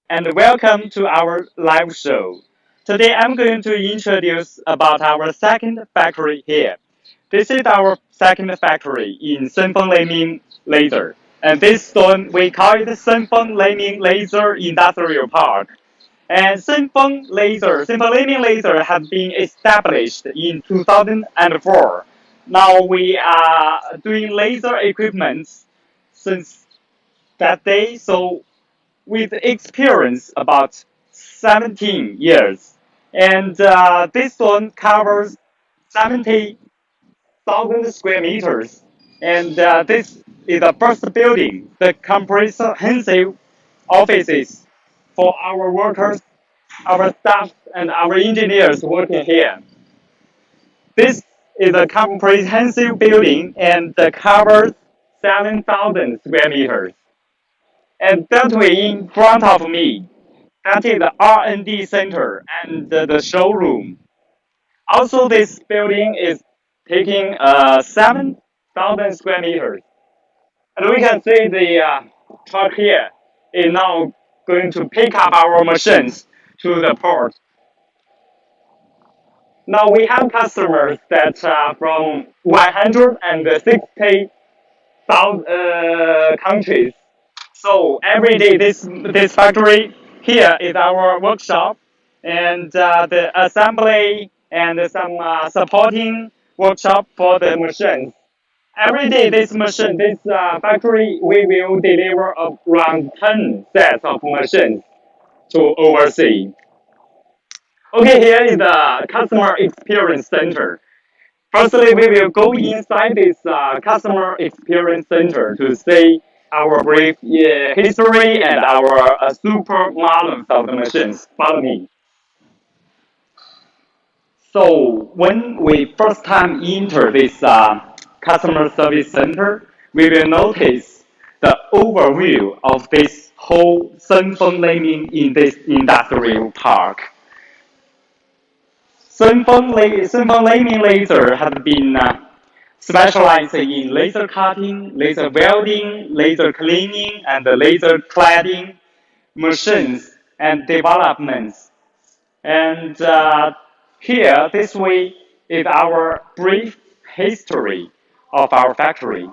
and welcome to our live show. Today I'm going to introduce about our second factory here. This is our second factory in Senfeng Laser. And this one we call it Senfeng Laser Industrial Park. And Senfeng Laser has been established in 2004. Now we are doing laser equipment since that day, so with experience about 17 years. And this one covers 70,000 square meters. And this is the first building, the comprehensive offices for our workers, our staff, and our engineers working here. This is a comprehensive building and covers 7,000 square meters. And directly in front of me, that is the R&D center and the showroom. Also, this building is taking 7,000 square meters. And we can see the truck here is now going to pick up our machines to the port. Now we have customers that are from 160,000 countries. So every day, this factory here is our workshop, and the assembly and some supporting workshop for the machines. Every day, this factory, we will deliver around 10 sets of machines to oversee. Okay, here is the customer experience center. Firstly, we will go inside this customer experience center to see our brief history and our super models of the machines. Follow me. So when we first time enter this customer service center, we will notice the overview of this whole Senfeng Laming in this industrial park. Senfeng Laming Laser has been specialized in laser cutting, laser welding, laser cleaning, and laser cladding machines and developments. And here, this way is our brief history of our factory.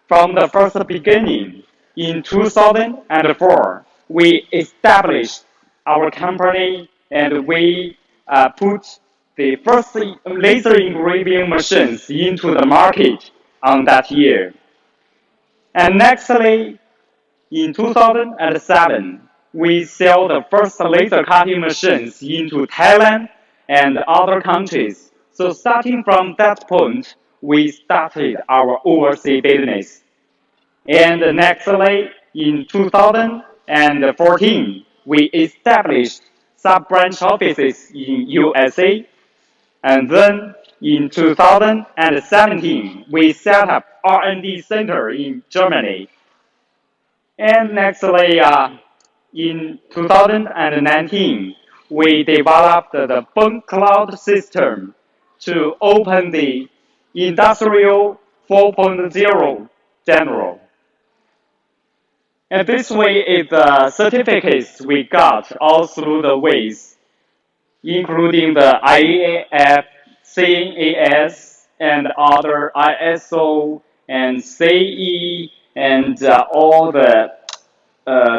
From the first beginning, in 2004, we established our company and we put the first laser engraving machines into the market on that year. And nextly, in 2007, we sell the first laser cutting machines into Thailand and other countries. So starting from that point, we started our overseas business. And nextly, in 2014, we established sub-branch offices in USA. And then in 2017, we set up R&D center in Germany. And nextly, in 2019, we developed the Bunk Cloud system to open the Industrial 4.0 General. And this way is the certificates we got all through the ways, including the IAF, CAS, and other ISO and CE, and all the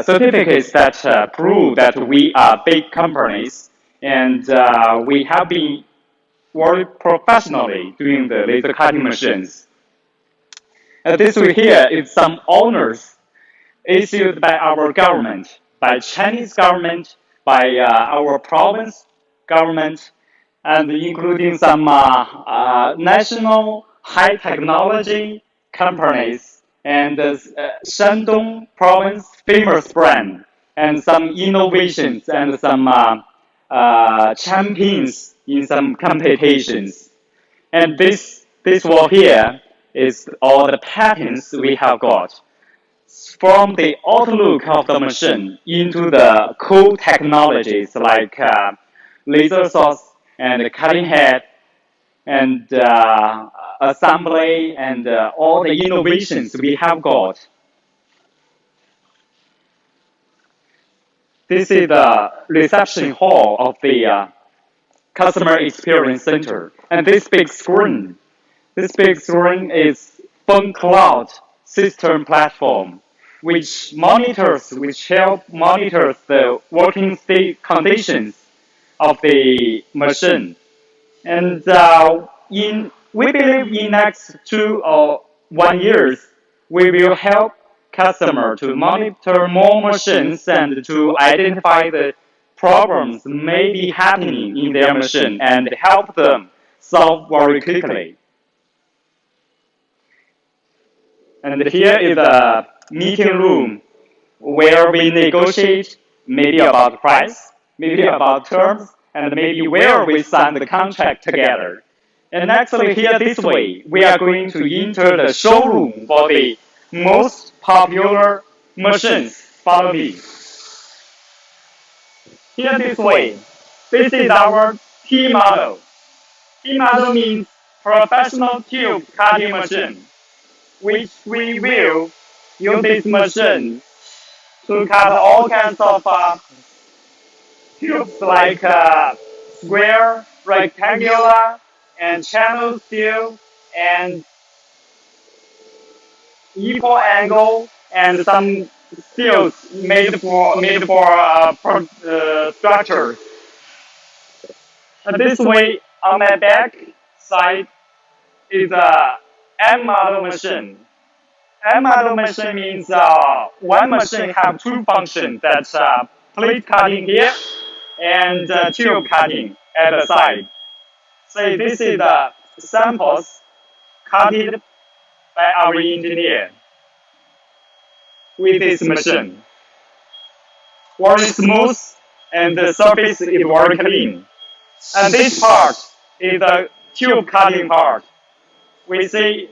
certificates that prove that we are big companies, and we have been working professionally doing the laser cutting machines. This one here is some honors issued by our government, by Chinese government, by our province government, and including some national high technology companies and Shandong province famous brand, and some innovations and some champions in some competitions. And this wall here is all the patents we have got from the outlook of the machine into the cool technologies like laser source and cutting head and assembly and all the innovations we have got. This is the reception hall of the customer experience center. And this big screen is phone cloud system platform, which help monitors the working state conditions of the machine. And we believe in next 2 or 1 years, we will help customer to monitor more machines and to identify the problems may be happening in their machine and help them solve very quickly. And here is a meeting room where we negotiate maybe about price, maybe about terms, and maybe where we sign the contract together. And actually here this way, we are going to enter the showroom for the most popular machines. Follow me. Here this way, this is our T model. T model means professional tube cutting machine, which we will use this machine to cut all kinds of tubes like square, rectangular, and channel steel, and equal angle, and some steels made for structures. This way, on my back side is a M model machine. M model machine means one machine have two functions. That's plate cutting here and tube cutting at the side. So this is the samples cut by our engineer with this machine. Very smooth and the surface is very clean. And this part is the tube cutting part. We see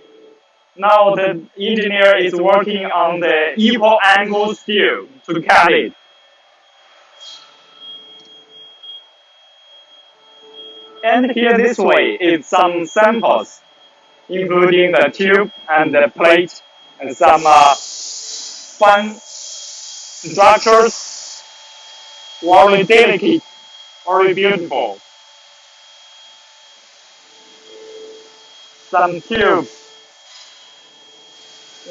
now the engineer is working on the equal angle steel to cut it. And here this way is some samples, including the tube and the plate and some fun structures, very delicate, very beautiful. Some tubes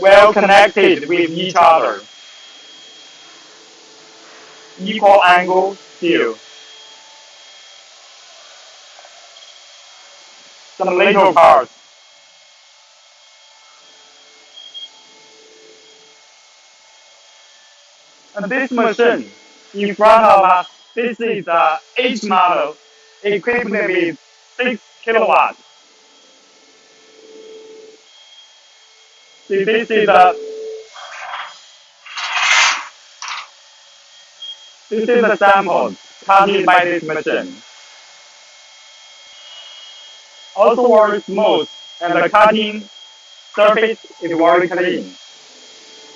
well connected with each other. Equal angle steel. Some little parts. And this machine in front of us, this is the H model equipped with 6 kilowatts. See, this is the sample cut by this machine. Also very smooth, and the cutting surface is very clean.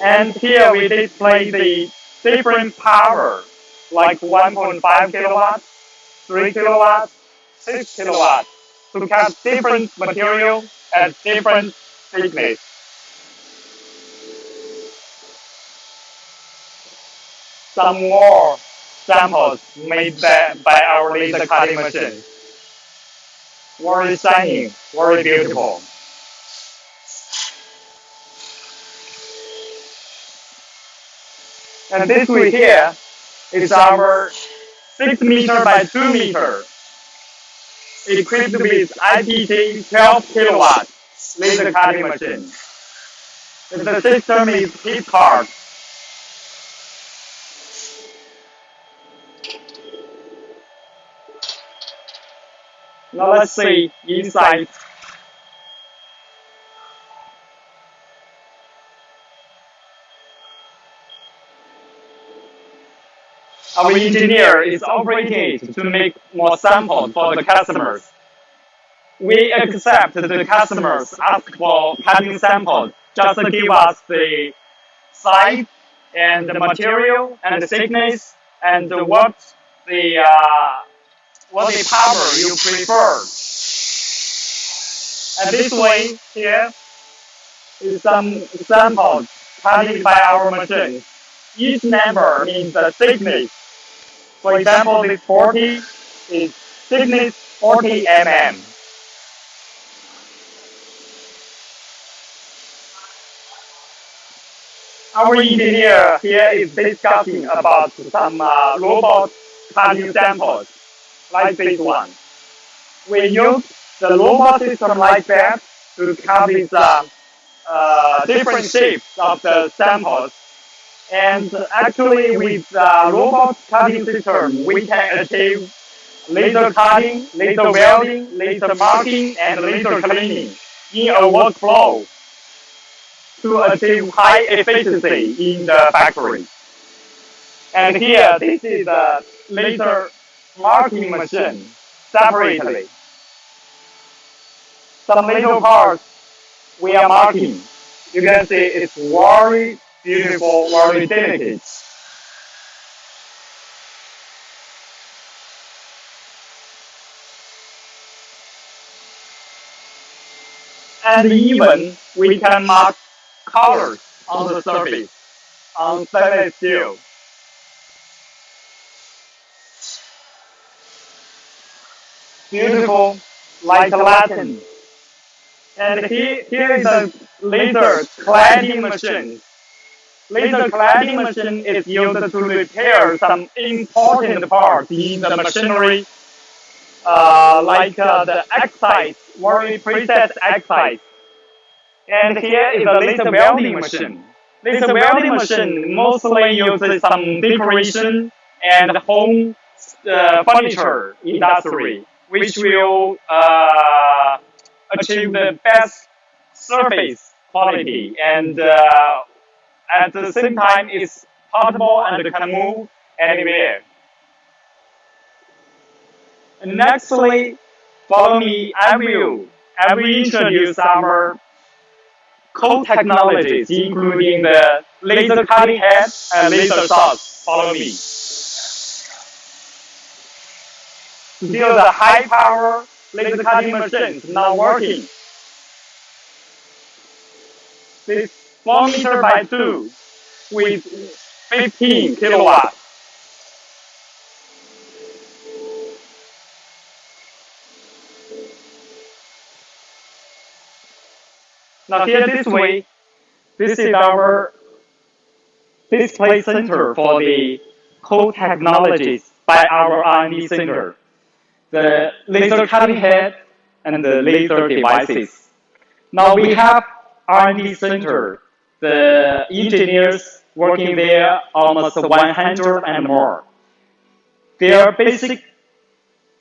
And here we display the different power, like 1.5 kilowatts, 3 kilowatts, 6 kilowatts, to cut different material at different thickness. Some more samples made by our laser cutting machine. Very shiny, very beautiful. And this one here is our 6 meter by 2 meter, equipped with IPT 12 kilowatt laser cutting machine. The system is heat hard. Now let's see inside. Our engineer is operating to make more samples for the customers. We accept the customers ask for cutting samples. Just give us the size and the material and the thickness and what the power you prefer. And this way here is some samples cut by our machine. Each number means the thickness For example, this 40 is thickness 40 mm. Our engineer here is discussing about some robot cutting samples, like this one. We use the robot system like that to cut these different shapes of the samples. And actually, with robot cutting system, we can achieve laser cutting, laser welding, laser marking, and laser cleaning in a workflow to achieve high efficiency in the factory. And here, this is a laser marking machine separately. Some laser parts we are marking. You can see it's very beautiful, very delicate. And even we can mark colors on the surface on stainless steel. Beautiful, like Latin. And here is a laser cladding machine. Laser cladding machine is used to repair some important parts in the machinery, like the excise, very precise excise. And here is a laser welding machine. Laser welding machine mostly uses some decoration and home furniture industry, which will achieve the best surface quality and at the same time it's portable and can move anywhere. And nextly, follow me. I will introduce our core technologies, including the laser cutting head and laser saws. Follow me. Still, the high power laser cutting machines now working. This 4 meter by 2 with 15 kilowatts. Now here this way, this is our display center for the core technologies by our R&D center. The laser cutting head and the laser devices. Now we have R&D center. The engineers working there almost 100 and more. Their basic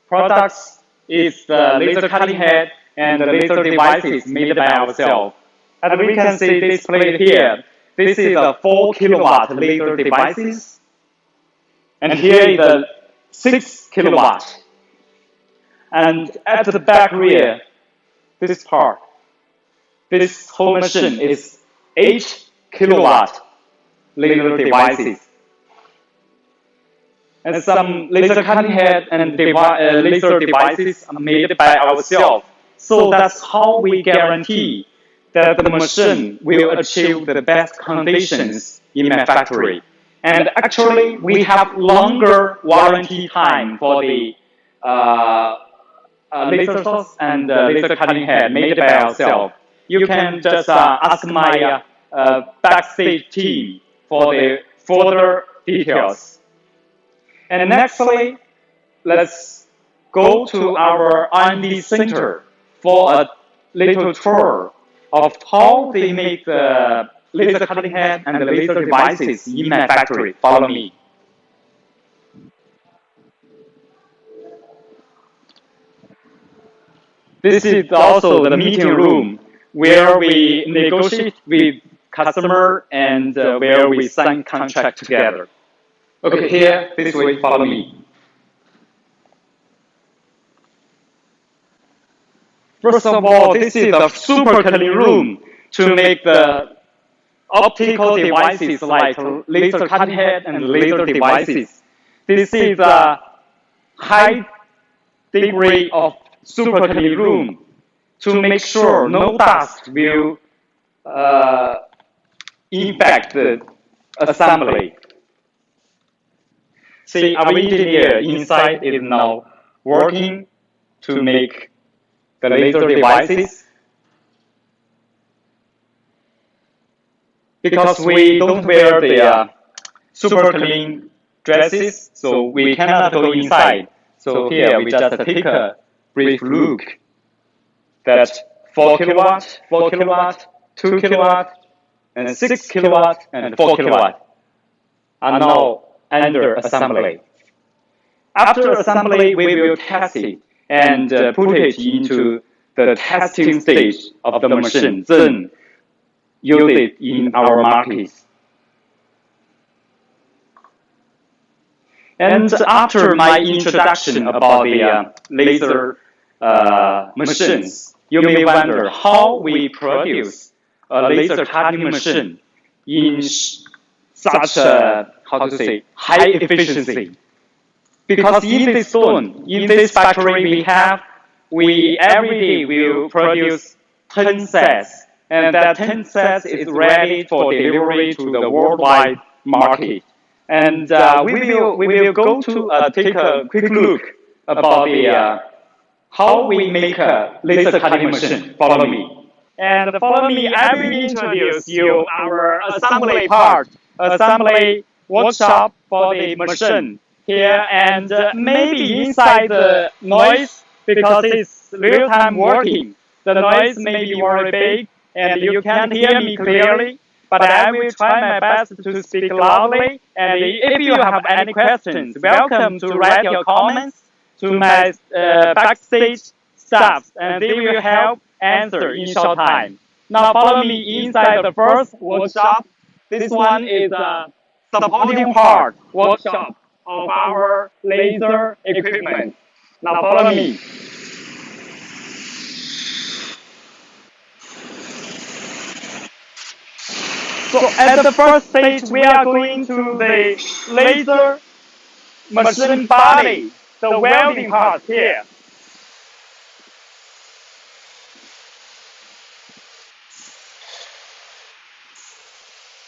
products is the laser cutting head and the laser devices made by ourselves. As we can see displayed here, this is a 4 kilowatt laser devices. And here is a 6 kilowatt. And at the back rear, this part, this whole machine is 8 kilowatt laser devices. And some laser cutting head and laser devices are made by ourselves. So that's how we guarantee that the machine will achieve the best conditions in my factory. And actually, we have longer warranty time for the laser source and laser cutting head made by ourselves. You can just ask my backstage team for the further details. And nextly, let's go to our R&D center for a little tour of how they make the laser cutting head and the laser devices in my factory. Follow me. This is also the meeting room where we negotiate with customer and where we sign contract together. Okay, here, this way, follow me. First of all, this is the super clean room to make the optical devices like laser cutting head and laser devices. This is a high degree of super clean room to make sure no dust will impact the assembly. See, our engineer inside is now working to make the laser devices. Because we don't wear the super clean dresses, so we cannot go inside. So here we just take a brief look that 4 kilowatt, 4 kilowatt, 2 kilowatt, and 6 kilowatt, and 4 kilowatt are now under assembly. After assembly, we will test it and put it into the testing stage of the machine, then use it in our markets. And after my introduction about the laser machines, you may wonder how we produce a laser cutting machine in such a, high efficiency. Because in this zone, in this factory we every day will produce 10 sets, and that 10 sets is ready for delivery to the worldwide market. And we will go to take a quick look about the how we make a laser cutting machine. Follow me. And follow me, I will introduce you our assembly part, assembly workshop for the machine here, and maybe inside the noise, because it's real-time working, the noise may be very big and you can't hear me clearly, but I will try my best to speak loudly. And if you have any questions, welcome to write your comments to my backstage staff, and they will help answer in short time. Now follow me inside the first workshop. This one is a supporting part workshop of our laser equipment. Now follow me. So at the first stage, we are going to the laser machine body, the welding part here.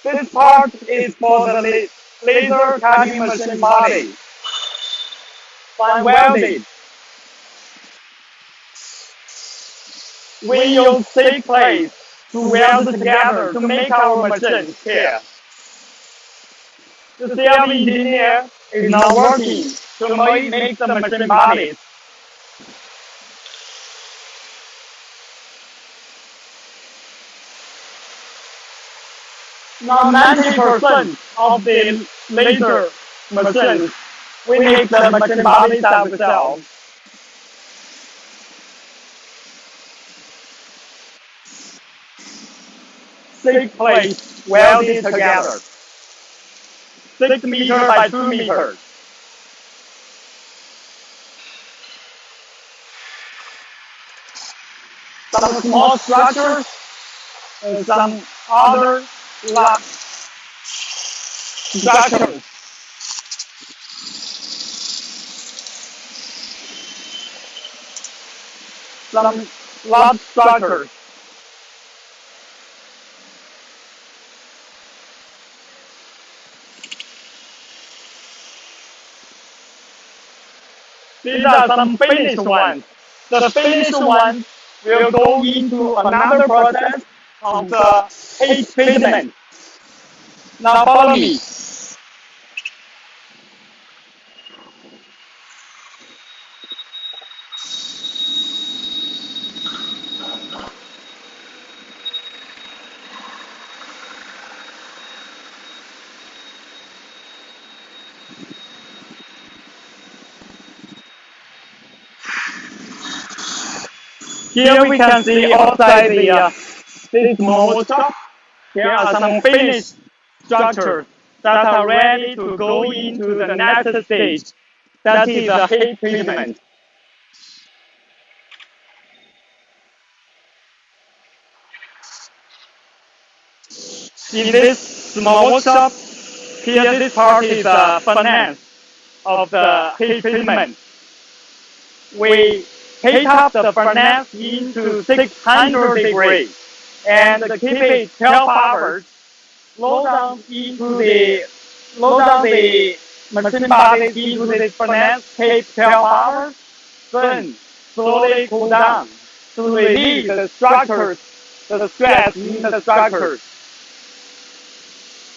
This part is for the laser cutting machine body. When welded, we use 6 plates to weld together to make our machine here. The CLV engineer is now working to make the machine bodies. Now 90% of the laser machines, we make the machine bodies ourselves. Six plates welded together. 6 meters by 2 meters. Some small structures and some other large structures. Some large structures. These are some finished ones. The finished ones will go into another process of the heat treatment. Now follow me. Here we can see outside this small workshop. Here are some finished structures that are ready to go into the next stage. That is the heat treatment. In this small workshop, here this part is the furnace of the heat treatment. We heat up the furnace into 600 degrees and keep it 12 hours. Low down the machine body into the furnace takes 12 hours, then slowly cool down to relieve the stress in the structures.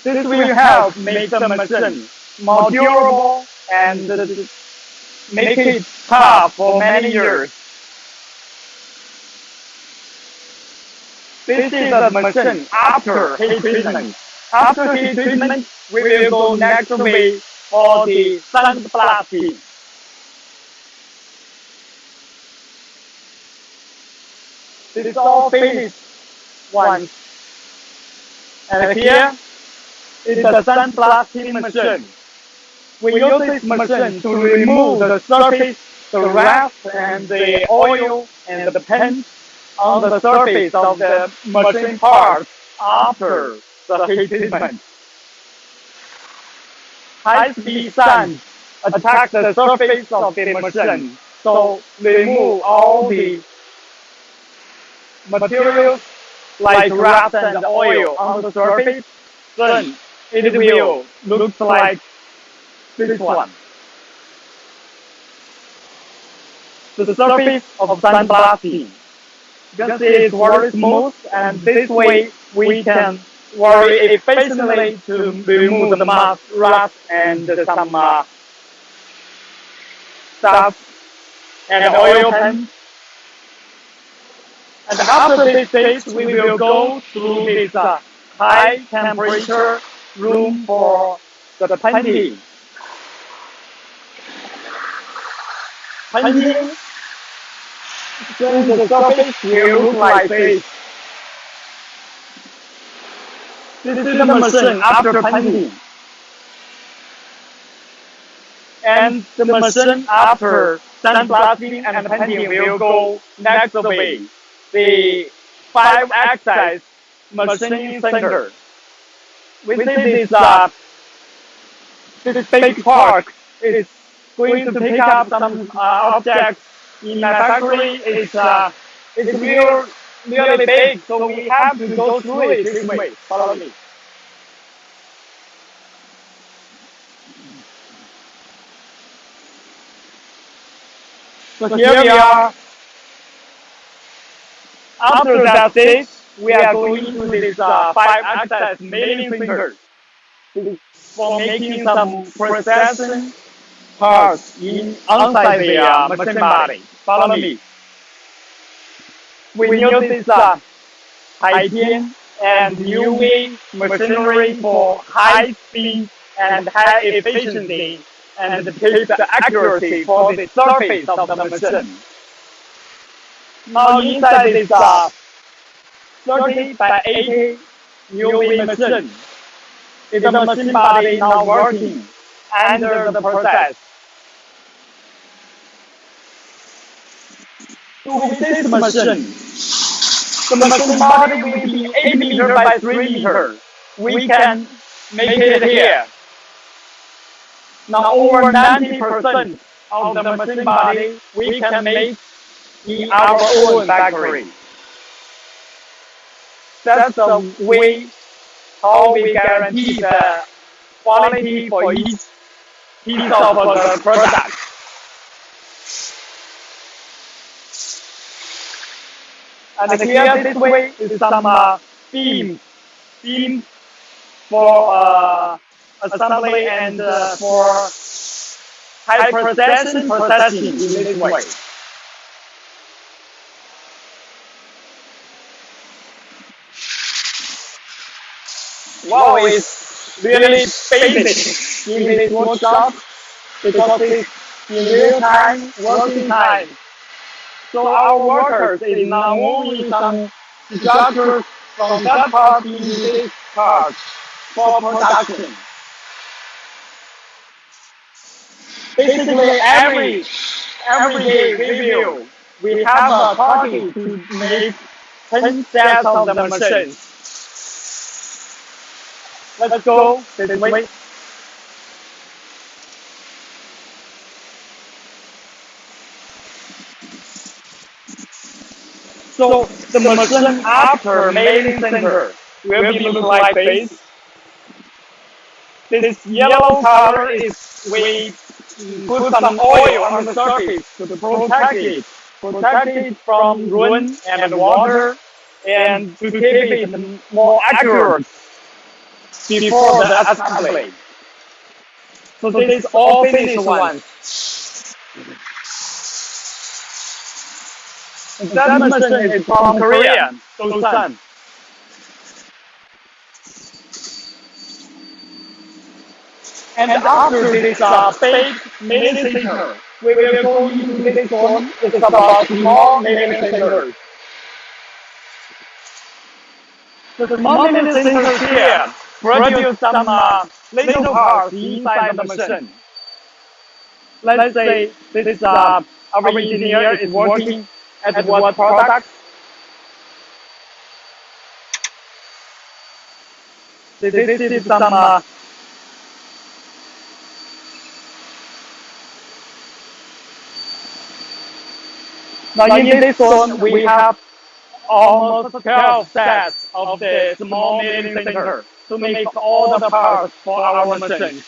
This will help make the machine more durable and make it tough for many years. This is the machine after heat treatment. After heat treatment, we will go next way for the sandblasting. This is all finished once. And here is the sandblasting machine. We use this machine to remove the surface, the rust, and the oil and the paint on the surface of the machine parts after the heat treatment. High-speed sand attacks the surface of the machine, so remove all the materials like rust and oil on the surface, then it will look like this one. The surface of sandblasting. You can see it's very smooth, and this way we can very efficiently to remove the rust and some stuff and oil paint. And after this stage, we will go to this high temperature room for the painting. Painting, then the surface will look like this. This is the machine after painting. And the machine after sandblasting and painting will go next way. The 5-axis machining center. We see this big part is going to pick up some objects in my factory. It's really big, so we have to go through it this way. Follow me. So here we are. After that stage, we are going to this 5-axis milling center for making some processing parts inside the machine body. Follow me. We use this high-tin and UV machinery for high speed and high efficiency and keep the accuracy for the surface of the machine. Now inside this 30 by 80 UV machine is the machine body now working under the process. So with this machine, the machine body will be 8 meters by 3 meters. We can make it here. Now over 90% of the machine body we can make in our own factory. That's the way how we guarantee the quality for each piece of the product. And here this way is some beams for assembly and for high precision processing in this way. Wow, it's really basic in this workshop because it's in real time, working time. So our workers is now moving some structures from that part into this part for production. Basically, every day we have a party to make 10 sets of the machines. Let's go this way. So the machine after milling center will be look like this. this yellow color is we put some oil on the surface to protect it from rain and water, and to keep it more accurate before the assembly. So this is all finished once. That machine is from Korea, Busan. And after this big milling center, we will go into this one. It's about small milling centers. The small milling centers here produce some little parts inside the machine. Let's say this our engineer is working at what product. This is some now in this one we have almost 12 sets of the small milling center to make all the parts for our machine.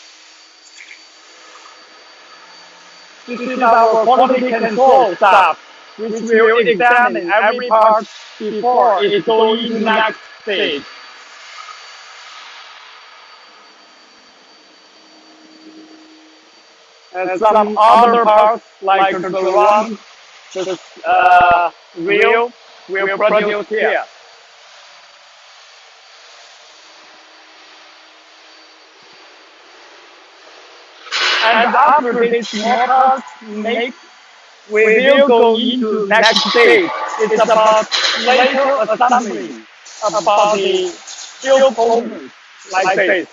This is our quality control staff, which will examine every part before it goes into the next stage. And some other parts, like the drum, the reel, will produce here. And after this small parts made, we will go into next stage. It's about later assembly, about the steel components, like this.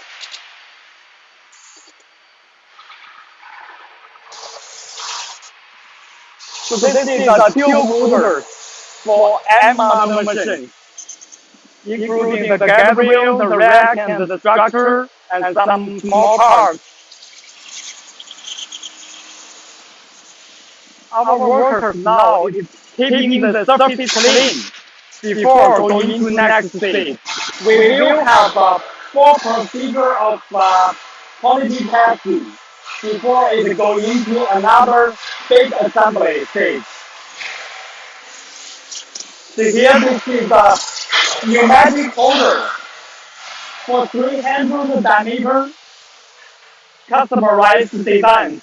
So this is a tube motor for M-model machines, including the guide rail, the rack, and the structure, and some small parts. Our workers now is keeping the surface clean before going into the next stage. We will have a full procedure of quality testing before it goes into another big assembly stage. So here this is a pneumatic holder for 300 diameter customized designs.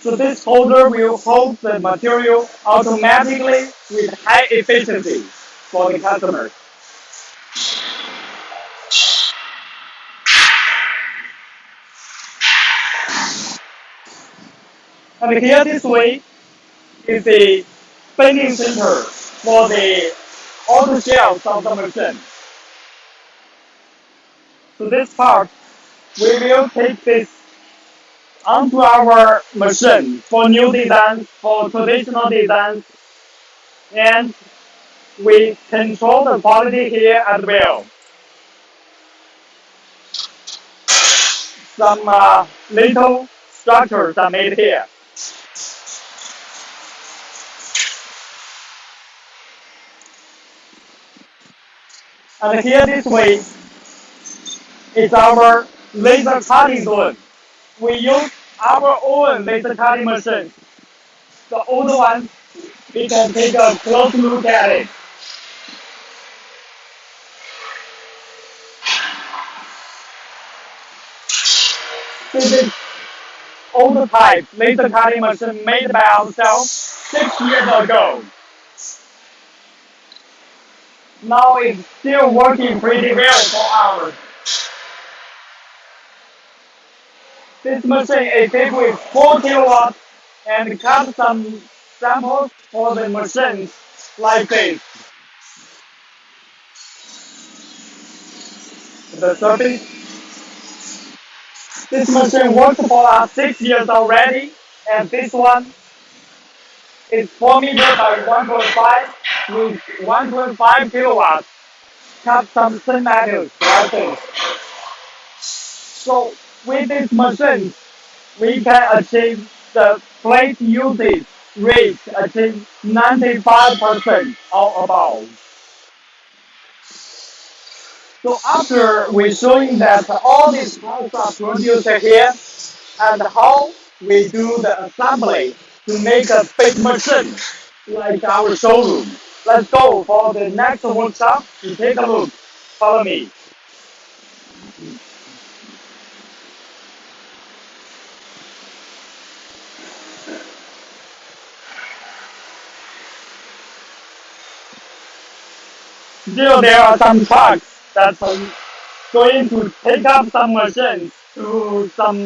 So this holder will hold the material automatically with high efficiency for the customers. And here this way is the spinning center for the auto shelves of the machine. So this part, we will take this onto our machine for new designs, for traditional designs, and we control the quality here as well. Some little structures are made here. And here this way is our laser cutting tool. We use our own laser cutting machine. The old one, we can take a close look at it. This is old type laser cutting machine made by ourselves 6 years ago. Now it's still working pretty well for hours. This machine is equipped with 4 kilowatts and cut some samples for the machines like this. The surface. This machine works for us 6 years already, and this one is 4 meters by 1.5 with 1.5 kilowatts. Cut some thin metals like this. So with this machine, we can achieve the plate usage rate achieve 95% or above. So after we showing that all these parts are produced here and how we do the assembly to make a big machine like our showroom. Let's go for the next workshop to take a look. Follow me. Still, there are some trucks that are going to take up some machines to some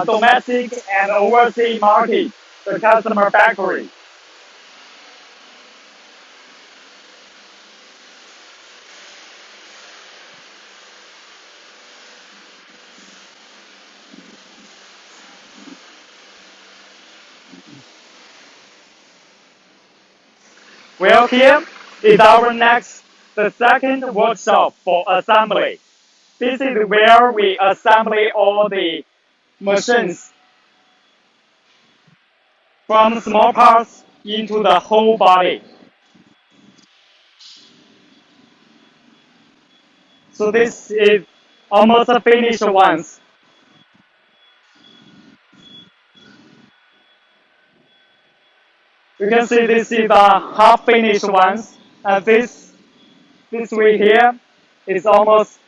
domestic and overseas market, the customer factory. Well, here is our the second workshop for assembly. This is where we assemble all the machines from small parts into the whole body. So this is almost a finished ones. You can see this is the half finished ones, and this way here is almost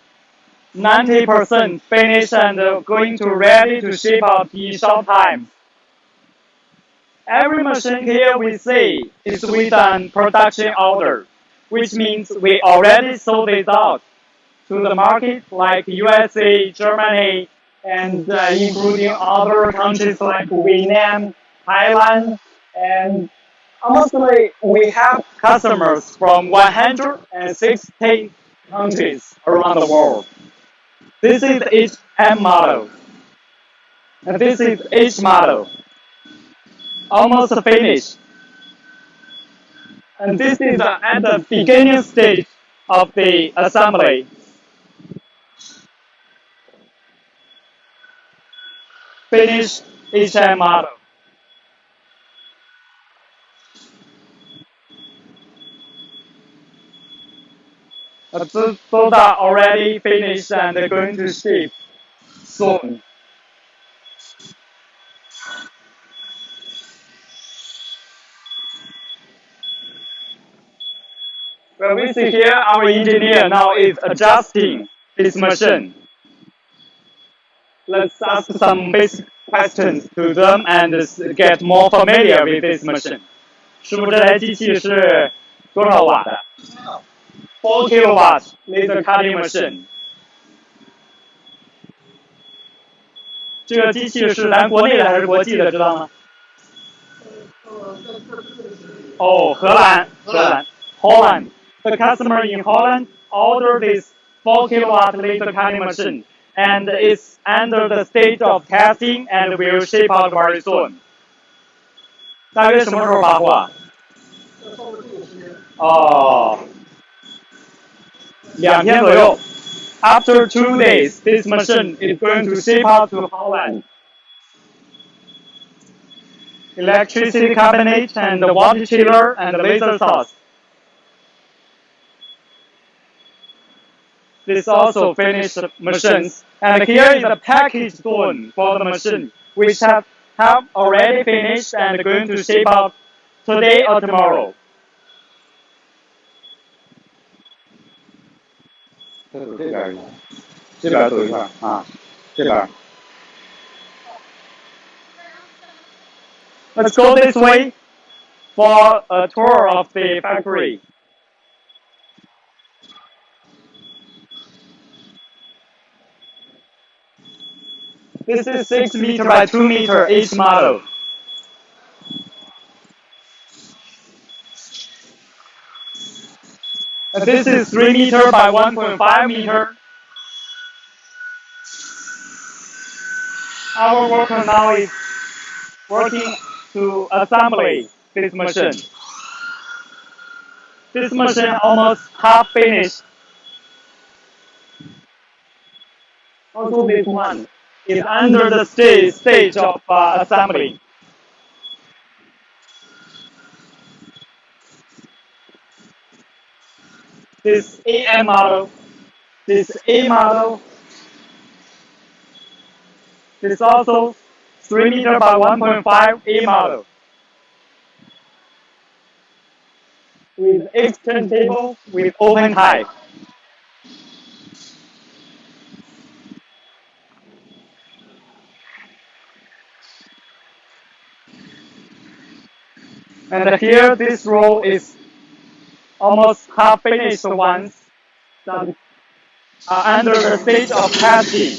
90% finished and going to ready to ship out in short time. Every machine here we see is with an production order, which means we already sold it out to the market like USA, Germany, and including other countries like Vietnam, Thailand, and honestly, we have customers from 160 countries around the world. This is each M model, and this is each model, almost finished. And this is at the beginning stage of the assembly. Finish each M model. Those are already finished and they're going to ship soon. Well, we see here our engineer now is adjusting this machine. Let's ask some basic questions to them and get more familiar with this machine. 师傅，这台机器是多少瓦的？4 kilowatt laser cutting machine。这个机器是咱国内的还是国际的，知道吗？哦，荷兰。Holland. The customer in Holland ordered this 4 kilowatt laser cutting machine, and it's under the state of testing and will ship out very soon. 大约什么时候发货啊？哦，2天左右。After 2 days, this machine is going to ship out to Holland. Electricity cabinet and the water chiller and the laser source. This also finished machines. And here is the package zone for the machine, which have already finished and going to ship out today or tomorrow. 再走这边一下，这边走一块啊，这边。Let's go this way for a tour of the factory. This is 6 meter by 2 meter each model. And this is 3 meter by 1.5 meter. Our worker now is working to assembly this machine. This machine almost half finished. Also this one is under the stage of assembly. This AM model This A model. This is also 3 meter by 1.5 A model with external table with open type. And here this row is almost half finished ones that are under the stage of testing.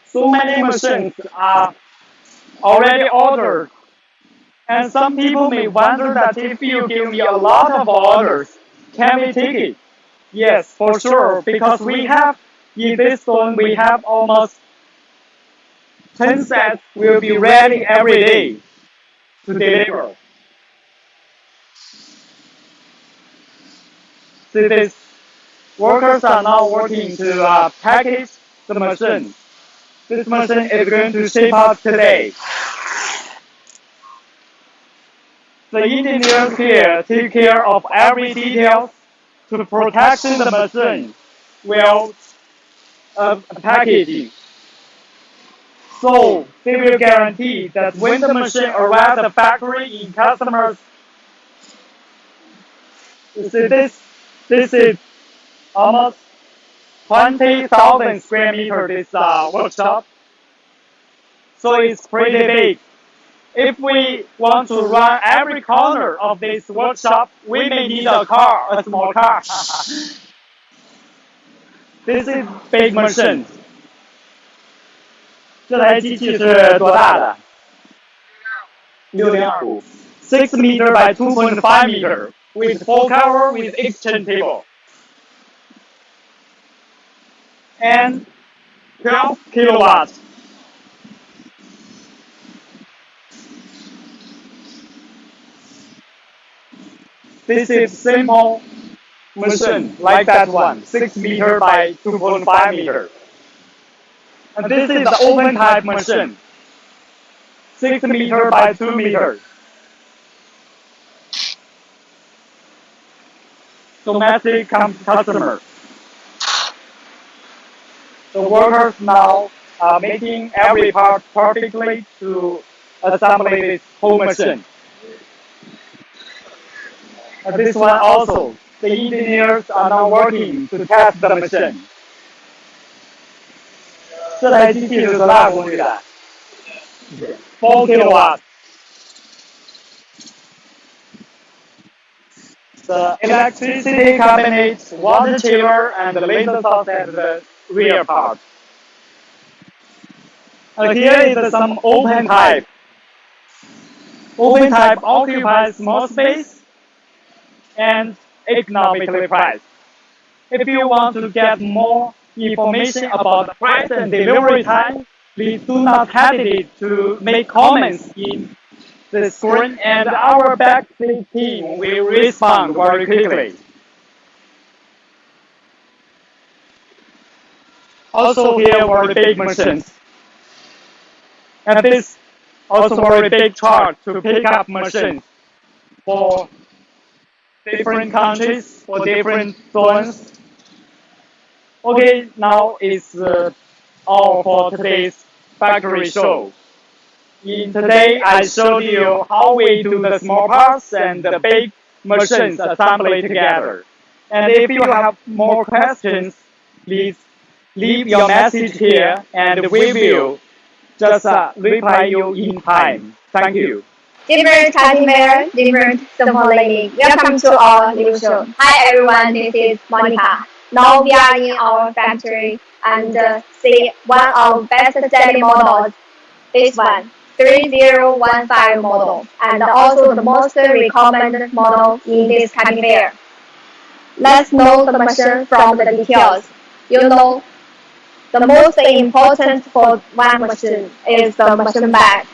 So many machines are already ordered. And some people may wonder that if you give me a lot of orders, can we take it? Yes, for sure, because we have, in this zone, we have almost 10 sets will be ready every day to deliver. So these workers are now working to package the machine. This machine is going to ship out today. The engineers here take care of every detail to protection the machine while packaging. So they will guarantee that when the machine arrives at the factory in customers, this is almost 20,000 square meter this workshop. So it's pretty big. If we want to run every corner of this workshop, we may need a small car. This is big machine. 这台机器是多大的？6.25 6 meter by 2.5 meter with full cover with external table. And 12 kilowatts. This is simple machine like that one, 6 meter by 2.5 meter. And this is the open type machine, 6 meter by 2 meters. Domestic customer. The workers now are making every part perfectly to assemble this whole machine. And this one also, the engineers are now working to test the machine. 这台机器是多大功率的？4 kilowatts. The electricity cabinet, water chiller, and the laser source at the rear part. Here is some open type. Open type occupies small space and economically priced. If you want to get more information about the price and delivery time, please do not hesitate to make comments in the screen, and our backstage team will respond very quickly. Also here were the big machines. And this also very big truck to pick up machines for different countries, for different zones. Okay, now it's all for today's factory show. In today, I showed you how we do the small parts and the big machines assembly together. And if you have more questions, please leave your message here, and we will just reply you in time. Thank you. Different cutting bear, different simple lady. Welcome to our new show. Hi everyone, this is Monica. Now we are in our factory and see one of best-selling models. This one, 3015 model, and also the most recommended model in this cutting bear. Let's know the machine from the details. You know, the most important for one machine is the machine bag,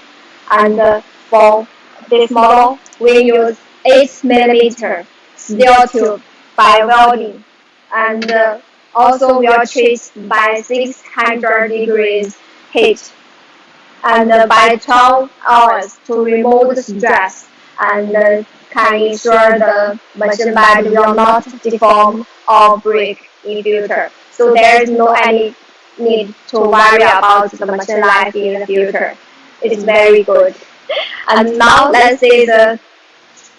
and for this model, we use 8mm steel tube by welding, and also we are treated by 600 degrees heat, and by 12 hours to remove the stress. and can ensure the machine bed will not deform or break in future. So there is no any need to worry about the machine life in the future. It's very good. And now let's see the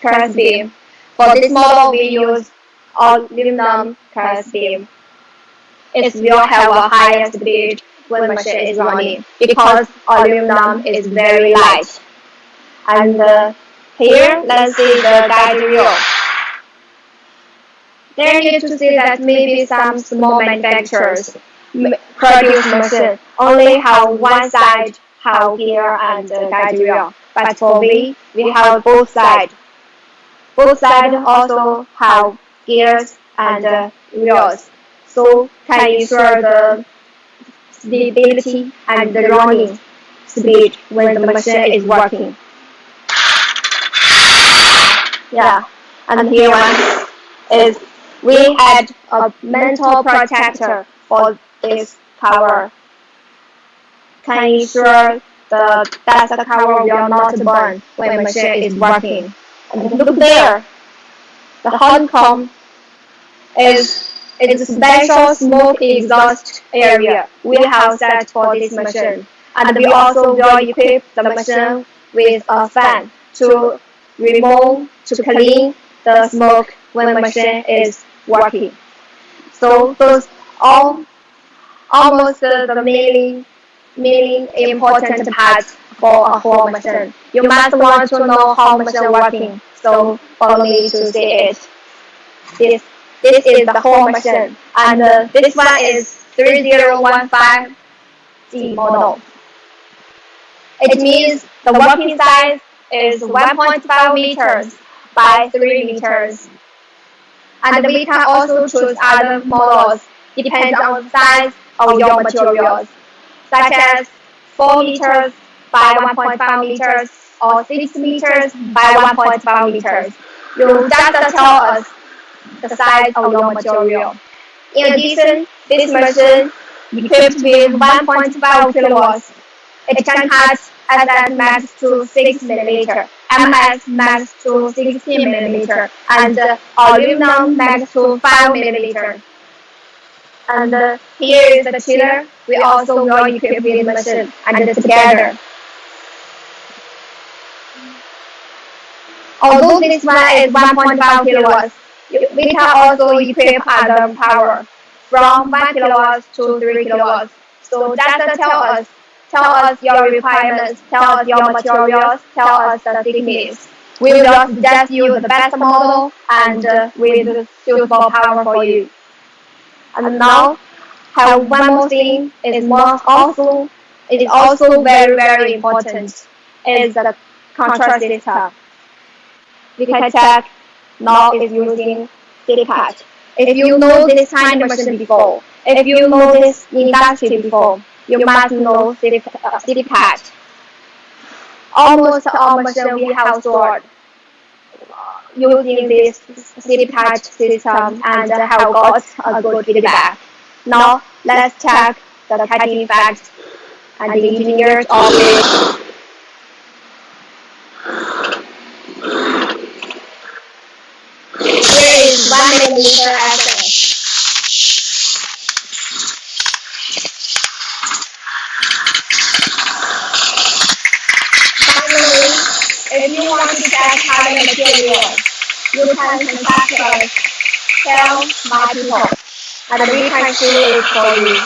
press beam. For this model, we use aluminum press beam. It will have a higher speed when the machine is running because aluminum is very light. And here, let's see the guide rail. There you to see that maybe some small manufacturers produce machine only have one side have gear and guide rail, but for we have both sides. Both sides also have gears and wheels, so can ensure the stability and the running speed when the machine is working. Yeah, and here one is we add a mental protector for this cover. Can ensure the dust cover will not burn when the machine is working. And look there, the honeycomb is a special smoke exhaust area we have set for this machine. And we also will equip the machine with a fan to clean the smoke when the machine is working. So those almost the main important parts for a whole machine. You must want to know how machine working. So follow me to see it. This is the whole machine, and this one is 3015G model. It means the working size is 1.5 meters by 3 meters. And we can also choose other models depending on the size of your materials, such as 4 meters by 1.5 meters or 6 meters by 1.5 meters. You just tell us the size of your material. In addition, this machine equipped with 1.5 kilowatts. It can cut SS max to 6 millimeter, MS max to 16 millimeter, and aluminum max to 5 millimeter. And here is the chiller. We also will equip with the machine and together. Although this one is 1.5 kilowatts, we can also equip other power from 1 kilowatts to 3 kilowatts. So just tell us your requirements, tell us your materials, tell us the thickness. We will suggest you the best model and with suitable power for you. And now, have one more thing is also very important is the control system. We can check now is using CPAT. If you know this kind of machine before, if you know this industry before, you must know CPAT. Almost all machines we have stored using this CPAT system and have got a good feedback. Now let's check the cutting facts and the engineer's office. Here is 1 millimeter SS. Finally, if you want to check other materials, you can contact us, tell my people, and we can do it for you.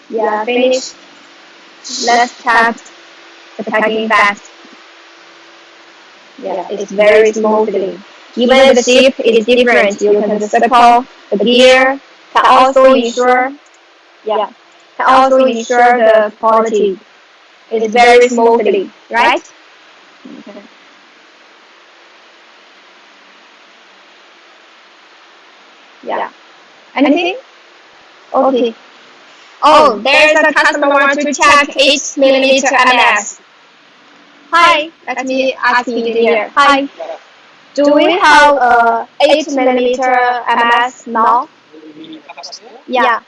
Yeah, finished. Let's check the packing fast. Yeah, it's very smoothly. Even the shape is different. You can circle the gear, can also ensure, yeah, can also ensure the quality is very smoothly, right? Okay. Yeah. Anything? Okay. Oh, there's a customer want to check 8mm MS. Hi, let me ask engineer. Hi, do we have a 8mm MS now? Yeah.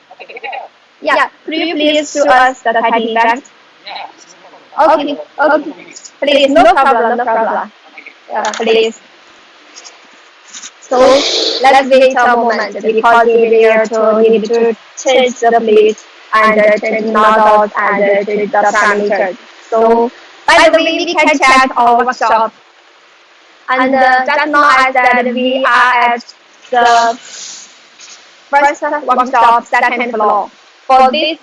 Yeah. Could you please show us the typing effect? Okay. Okay. Please, no problem, no problem. Yeah, please. So let's wait a moment because the engineer to need to change the plate and change the nozzles and change the parameters. So by the way, we can check our workshop. And just now I said we are at the first workshop, second floor. For this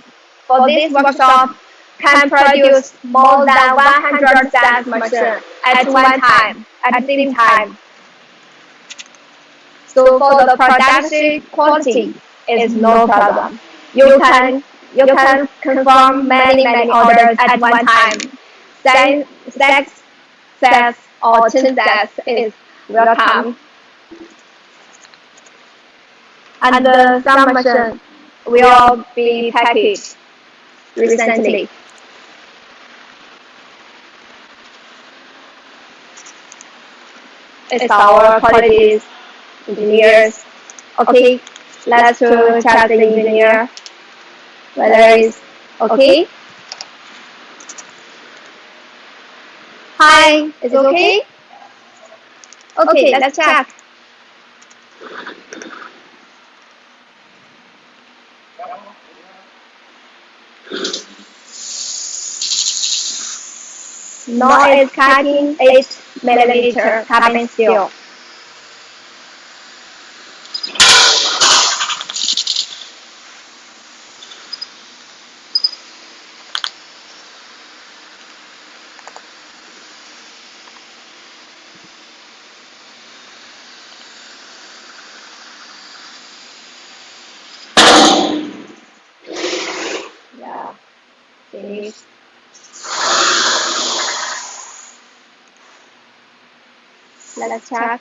workshop can produce more than 100 sets machine at one time, at the same time. So for the production quality is no problem. You can confirm many orders at one time. 6 sets or 10 sets is welcome. And some machine will be packaged recently. It's our quality engineers. Okay, let's check the engineer whether it's okay. Hi, is it okay? Okay, let's check. Now it's cutting 8mm carbon steel. Yeah, finish. Let's check.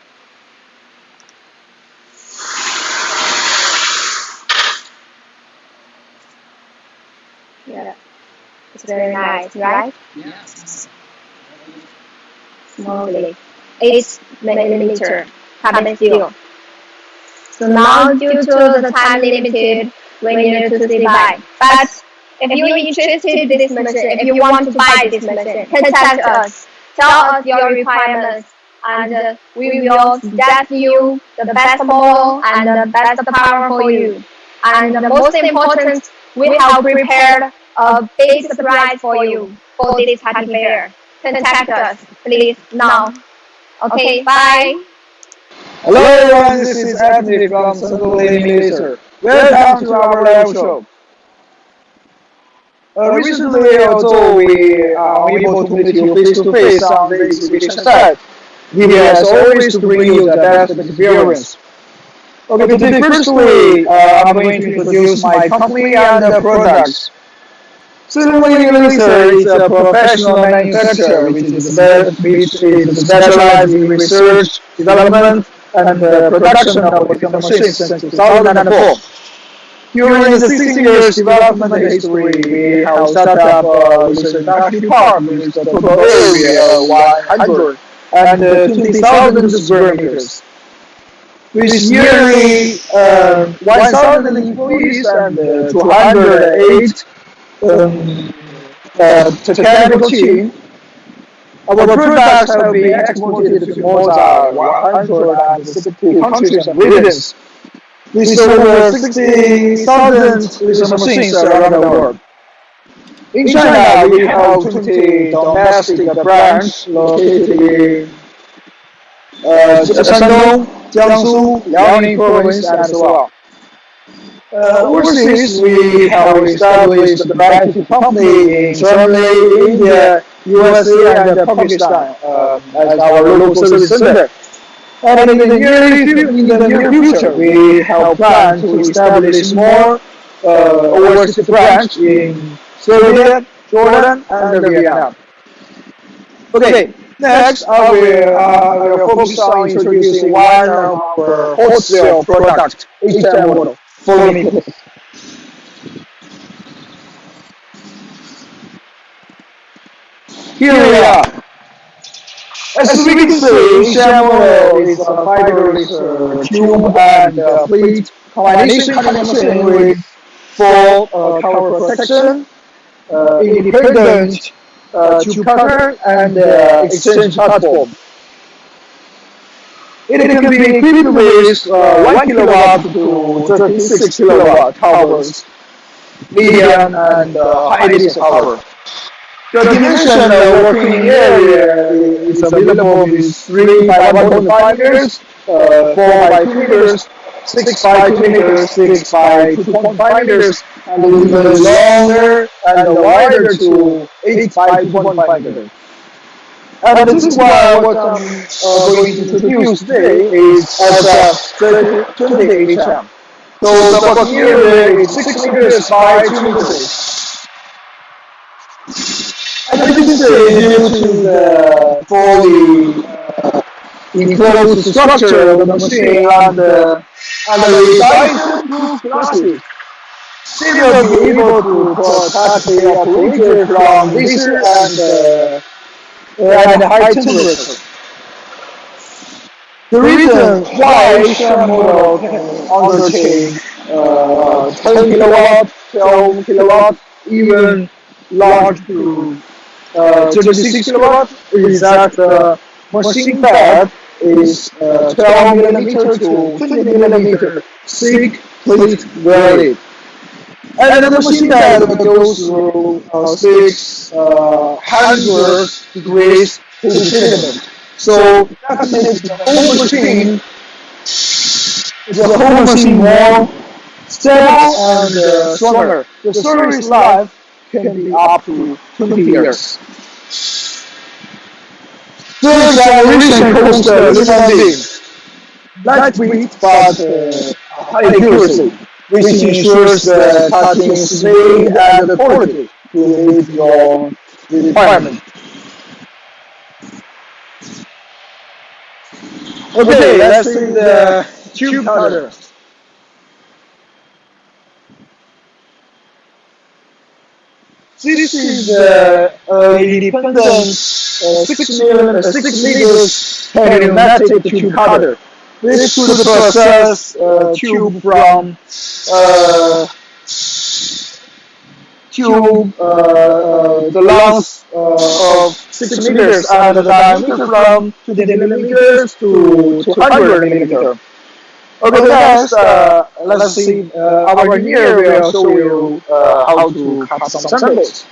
Yeah, it's very nice, right? Yes. Smoothly. 8mm carbon steel. So now, due to the time limited, we need to say bye. But if you're interested in this machine, if you want to buy this machine, contact us. Tell us your requirements, and we will suggest you the best model and the best power for you. And the most important, we have prepared a big surprise for you for this party fair. Contact us, please, now. Okay, bye. Hello everyone, this is Anthony from Senfeng Laser. Welcome to our live show. Recently, although we are unable to meet you face to face on the exhibition site, we as always to bring you the best experience. Okay, today firstly, I'm going to introduce my company and the products. Senfeng Laser is a professional manufacturer which is specialized in research, development, and production of different machines since 2004. During the 16 years development history, we have set up a research factory park with a total area of 120,000 square meters. With nearly 1,000 employees and 208 technical team, our products have been exported to more than 160 countries and regions, with over 60,000 laser machines around the world. In China, we have 20 domestic branches located in Shandong, Jiangsu, Liaoning province, and so on. Overseas, we have established the battery company in Germany, India, USA, and Pakistan as our local service center. And in the near future, we have planned to establish more overseas branch in Serbia, Jordan, and Vietnam. Okay, next I will focus on introducing one of our wholesale product, HM model. Follow me, please. Here we are. As we can see, HM model is a fiberless tube and plate combination cutting machine with full cover protection, independent tube cutter, and exchange platform. It can be equipped with 1 kilowatt to 36 kilowatt towers, medium and high diesel power. The dimension working area is available with 3 by 1.5 meters, 4 by 2 meters, 6 by 2 meters, 6 by 2.5 meters, and even longer and wider to 8 by 2.5 meters. And this is why what I'm going to introduce today is as a 20 HM. So the bottom area is 6 meters by 2 meters. And as you can see, due to the fully enclosed structure of the machine and the recycled plastic, they will be able to protect the operator from laser and high temperature. The reason why HM model can undertake 10 kilowatt, 12 kilowatt, even large to 36 kilowatt is that the machine bed is 12 millimeter to 20 millimeter thick plate welded. And the machine bed goes through 600 degrees heat treatment. So that makes the whole machine more stable and stronger. The service life can be up to 20 years. Third generation coaster being lightweight but high accuracy, which ensures the cutting speed and the quality to meet your requirement. Okay, let's see the tube cutter. This is independent 6 meters pneumatic tube cutter. This could process tube from the length of 6 meters and the diameter from 20 millimeters to 200 millimeters. Okay, next, let's see, our engineer will show you how to cut some samples.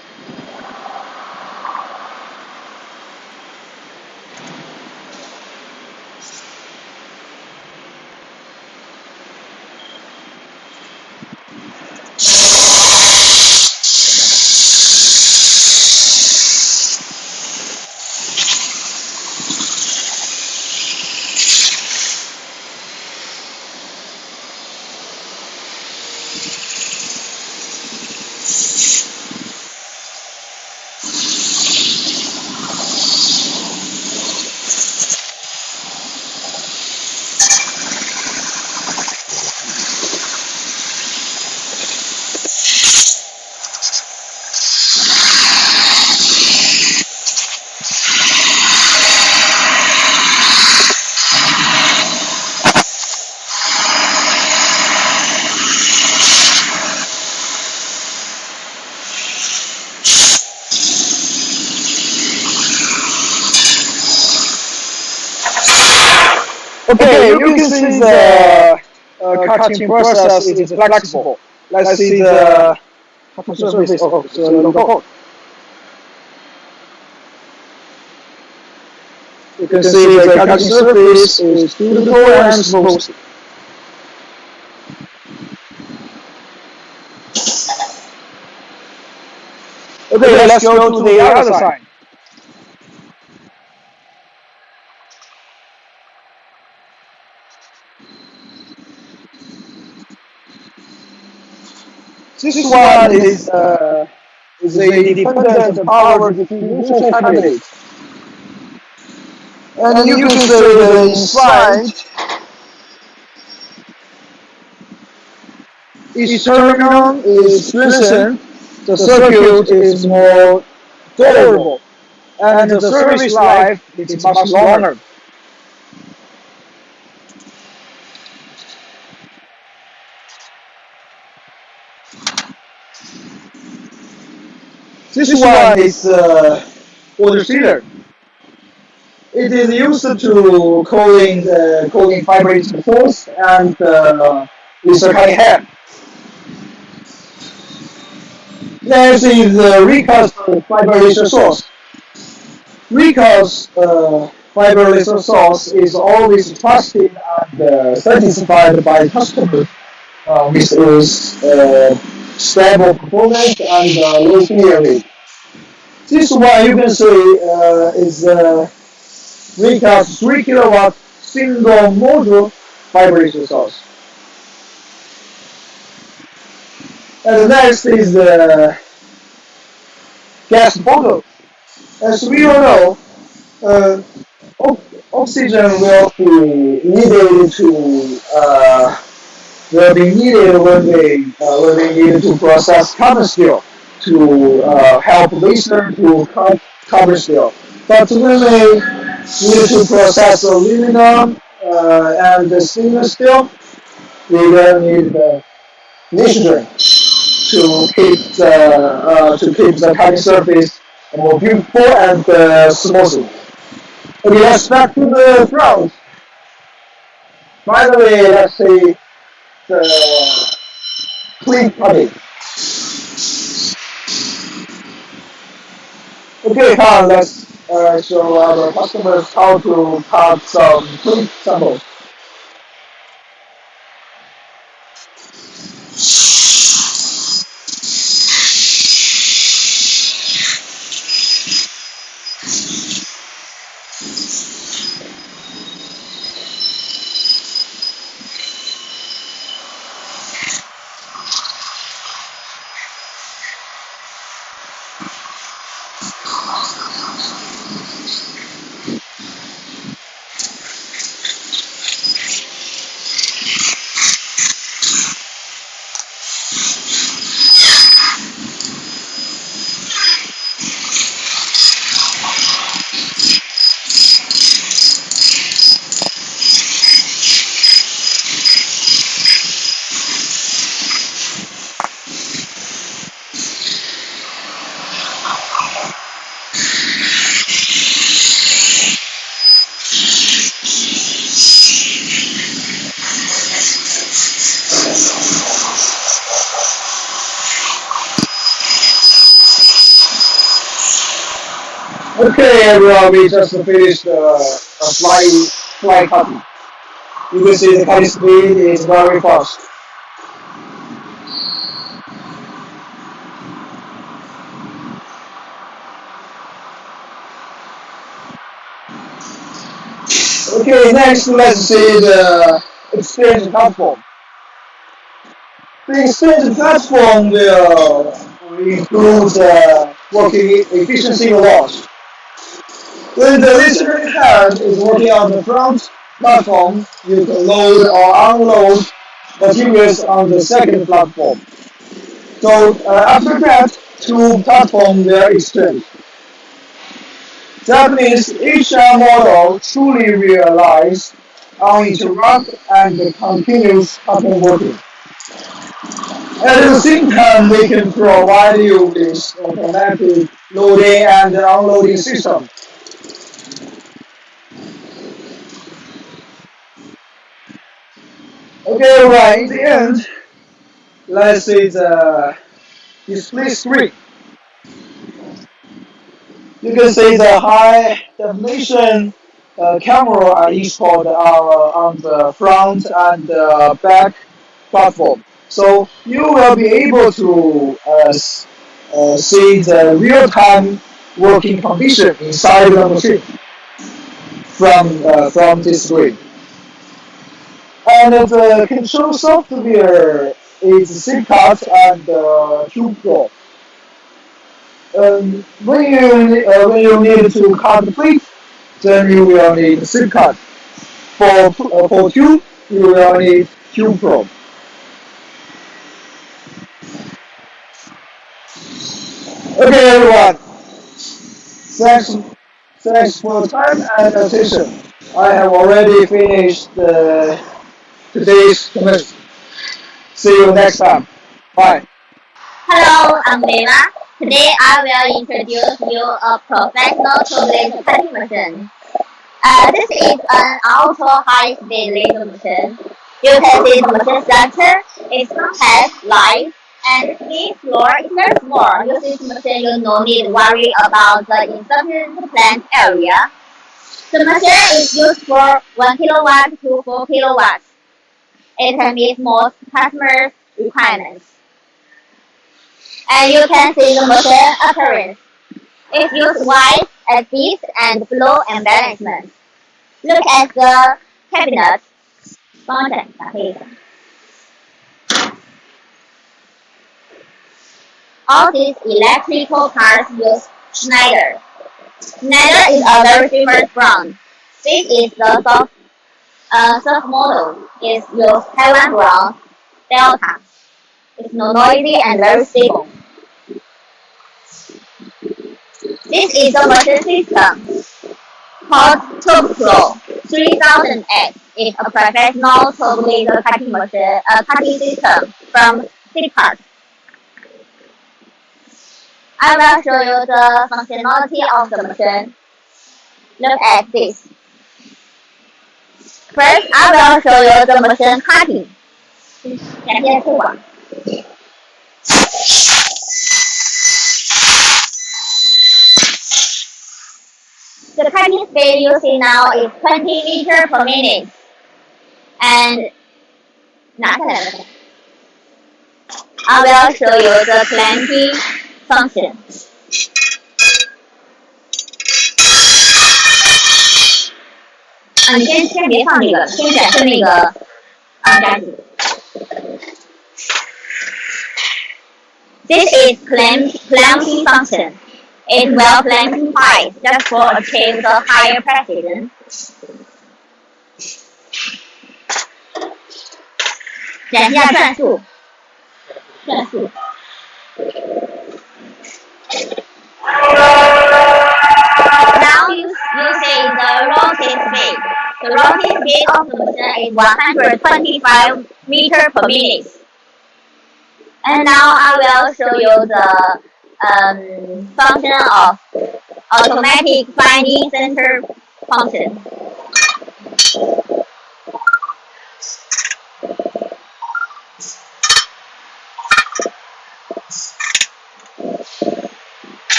Okay, you can see the cutting process is flexible. Let's see the cutting surface of the logo. You can see the cutting surface is beautiful and smooth. Okay, let's go to the other side. This one is a independent power distribution cabinet. And you can say that inside each terminal is strengthened, the circuit is more durable, and the service life is much longer. This one is water sealer. It is used to cooling vibrating force and recycling head. Next is recast fiber laser source. Recast fiber laser source is always trusted and satisfied by customers with stable performance and low failure rate. This one you can see is recast 3 kilowatt single module fiber laser source. And next is the gas bottle. As we all know, oxygen will be needed when they need to process carbon steel to help laser to cut carbon steel. But when they need to process aluminum and stainless steel, they will need the nitrogen to keep the cutting surface more beautiful and smooth. Okay, let's back to the front. By the way, let's see the clean cutting. Okay, now let's show our customers how to cut some clean samples. Okay, everyone, we just finished a fly cutting. You can see the cutting speed is very fast. Okay, next let's see the exchange platform. The exchange platform will improve the working efficiency a lot. When the laser head is working on the front platform, you can load or unload materials on the second platform. So after that, two platforms will exchange. That means each model truly realizes uninterrupted and continuous cutting working. At the same time, we can provide you with automatic loading and unloading system. Okay, right, in the end, let's see the display screen. You can see the high definition camera are installed on the front and back platform. So you will be able to see the real-time working condition inside the machine from this screen. And the control software is zip cut and tube probe. When you need to cut the plate, then you will need zip cut. For tube, you will need tube probe. Okay, everyone. Thanks, thanks for the time and attention. I have already finished today's comments. See you next time. Bye. Hello, I'm Leva. Today I will introduce you a professional tube laser cutting machine. This is an ultra high speed laser machine. You can see the machine structure is compact, light, and the floor is very small. Using this machine, you no need to worry about the insufficient plant area. The machine is used for 1 kilowatt to 4 kilowatts. It can meet most customers' requirements. And you can see the machine appearance. It uses wide axis and flow and balancement. Look at the cabinet. 帮着打开一下。All these electrical parts use Schneider. Schneider is a very famous brand. This is the soft model. It uses Taiwan brand Delta. It's no noisy and very stable. This is the machine system called Tube Pro 3000X. It's a professional tube laser cutting machine, cutting system from Flipkart. I will show you the functionality of the machine. Look at this. First, I will show you the machine cutting. 两边裤管。The cutting speed you see now is 20 meters per minute. And I will show you the clamping function. This is clamping function. It will clamp twice just for achieve the higher precision. Now you see the rotating speed. The rotating speed of the machine is 125 meters per minute. And now I will show you the function of automatic finding center function.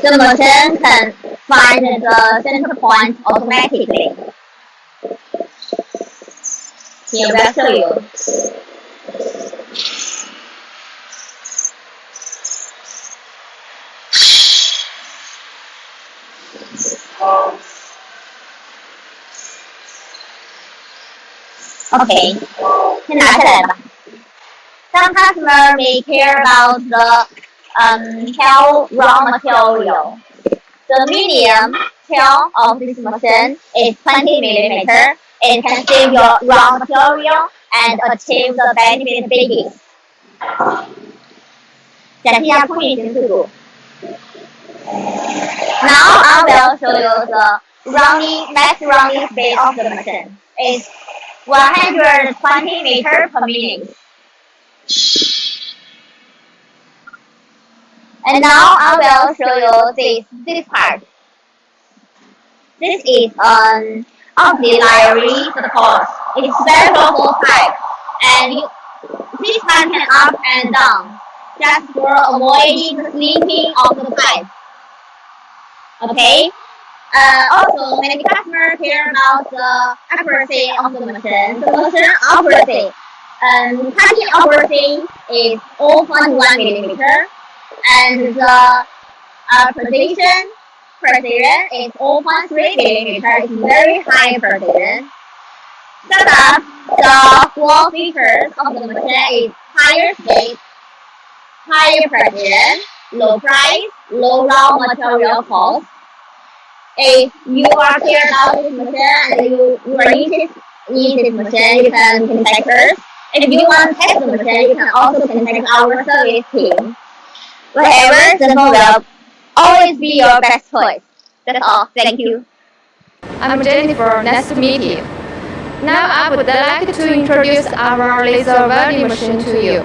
The machine can find the center point automatically. Here I will show you. Okay, 先拿下来吧。Some customers may care about the tail raw material. The medium tail of this machine is 20 millimeter. It can save your raw material and achieve the benefit biggest. 展示一下空运行速度。Now I will show you the max running speed of the machine. It's 120 meters per minute. And now I will show you this part. This is an auxiliary support. It's very powerful pipe, and this pipe can up and down, just for avoiding the slipping of the pipe. Okay. Also, many customers care about the accuracy of the machine. The machine accuracy, cutting accuracy is 0.1 millimeter, and the precision precision is 0.3 millimeter. It's very high precision. Shut up. The core features of the machine is higher speed, higher precision, low price, low raw material cost. If you are care about this machine and you are interested in this machine, you can contact us. If you want to test the machine, you can also contact our service team. Whatever, Senfeng will always be your best choice. That's all. Thank you. I'm Jennifer. Nice to meet you. Now I would like to introduce our laser welding machine to you.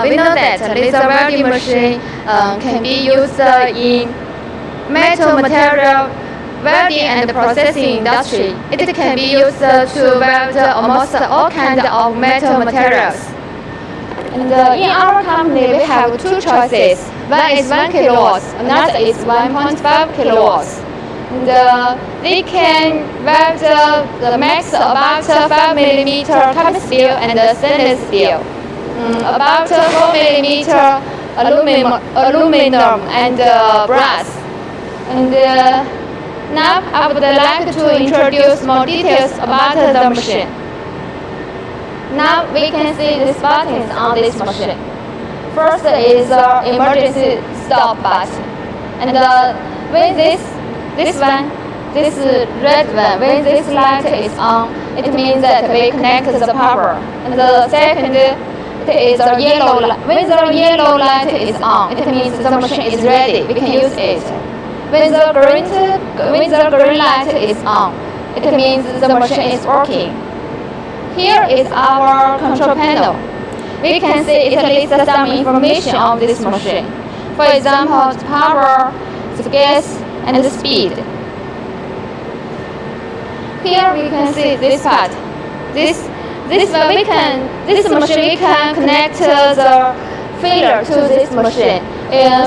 We know that laser welding machine can be used in metal material welding and processing industry. It can be used to weld almost all kinds of metal materials. And in our company, we have two choices. One is 1 kilowatts, another is 1.5 kilowatts. And they can weld the max about 5 millimeter carbon steel and stainless steel, about 4 millimeter aluminum and brass. And now I would like to introduce more details about the machine. Now we can see these buttons on this machine. First is the emergency stop button, and when this red one, when this light is on, it means that we connect the power. And the second, it is the yellow light. When the yellow light is on, it means the machine is ready. We can use it. When the green light is on, it means the machine is working. Here is our control panel. We can see it lists some information on this machine. For example, the power, the gas, and the speed. Here we can see this part. This machine we can connect the failure to this machine.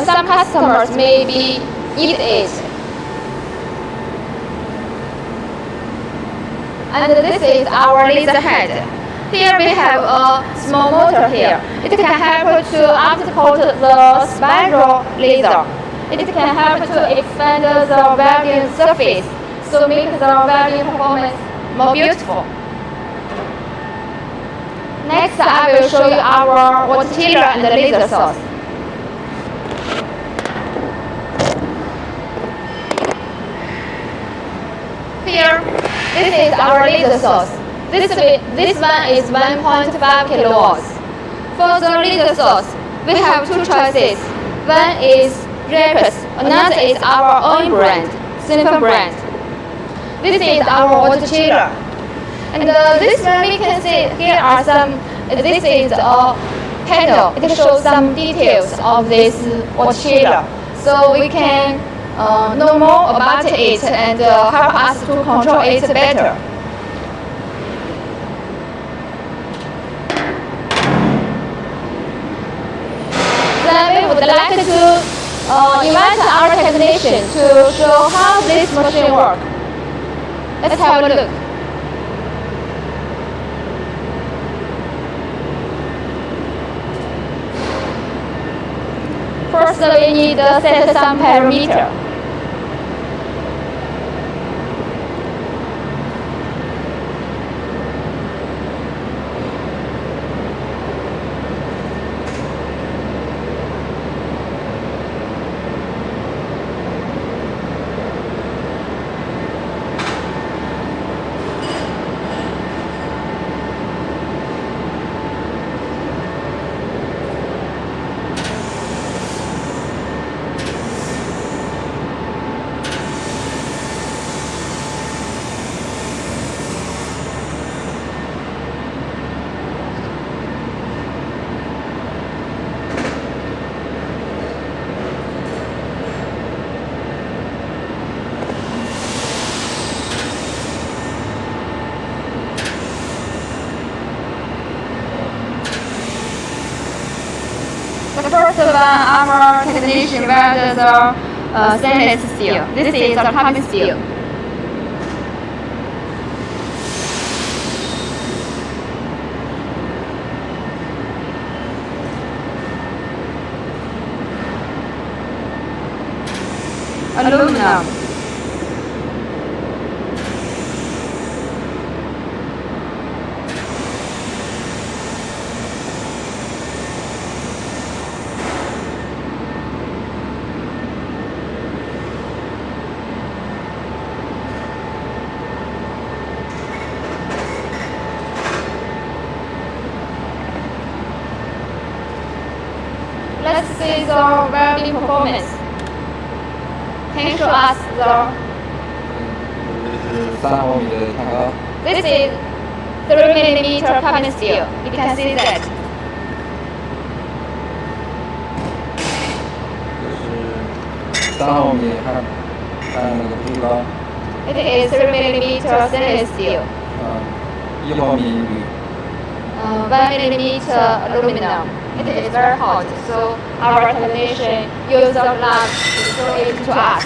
Some customers maybe eat it. And this is our laser head. Here we have a small motor here. It can help to output the spiral laser. It can help to expand the welding surface, so make the welding performance more beautiful. Next, I will show you our water chiller and the laser source. Here, this is our laser source. This one is 1.5 kilowatts. For the laser source, we have two choices. One is Rex, another is our own brand, Senfeng brand. This is our water chiller. And this one we can see here are this is a panel. It shows some details of this water chiller. So we can know more about it and help us to control it better. Then we would like to invite our technician to show how this machine works. Let's have a look. First, we need to set some parameter. The first one, our technician welded the stainless steel. This is the carbon steel. aluminum. Let's see the welding performance. Can you show us the? 这是3毫米的碳钢， This is 3mm carbon steel. You can see that. 这是3毫米焊那个不锈钢， It is 3mm stainless steel. 1毫米铝， 1mm aluminum. It is very hot, so our technician use the glass to show it to us.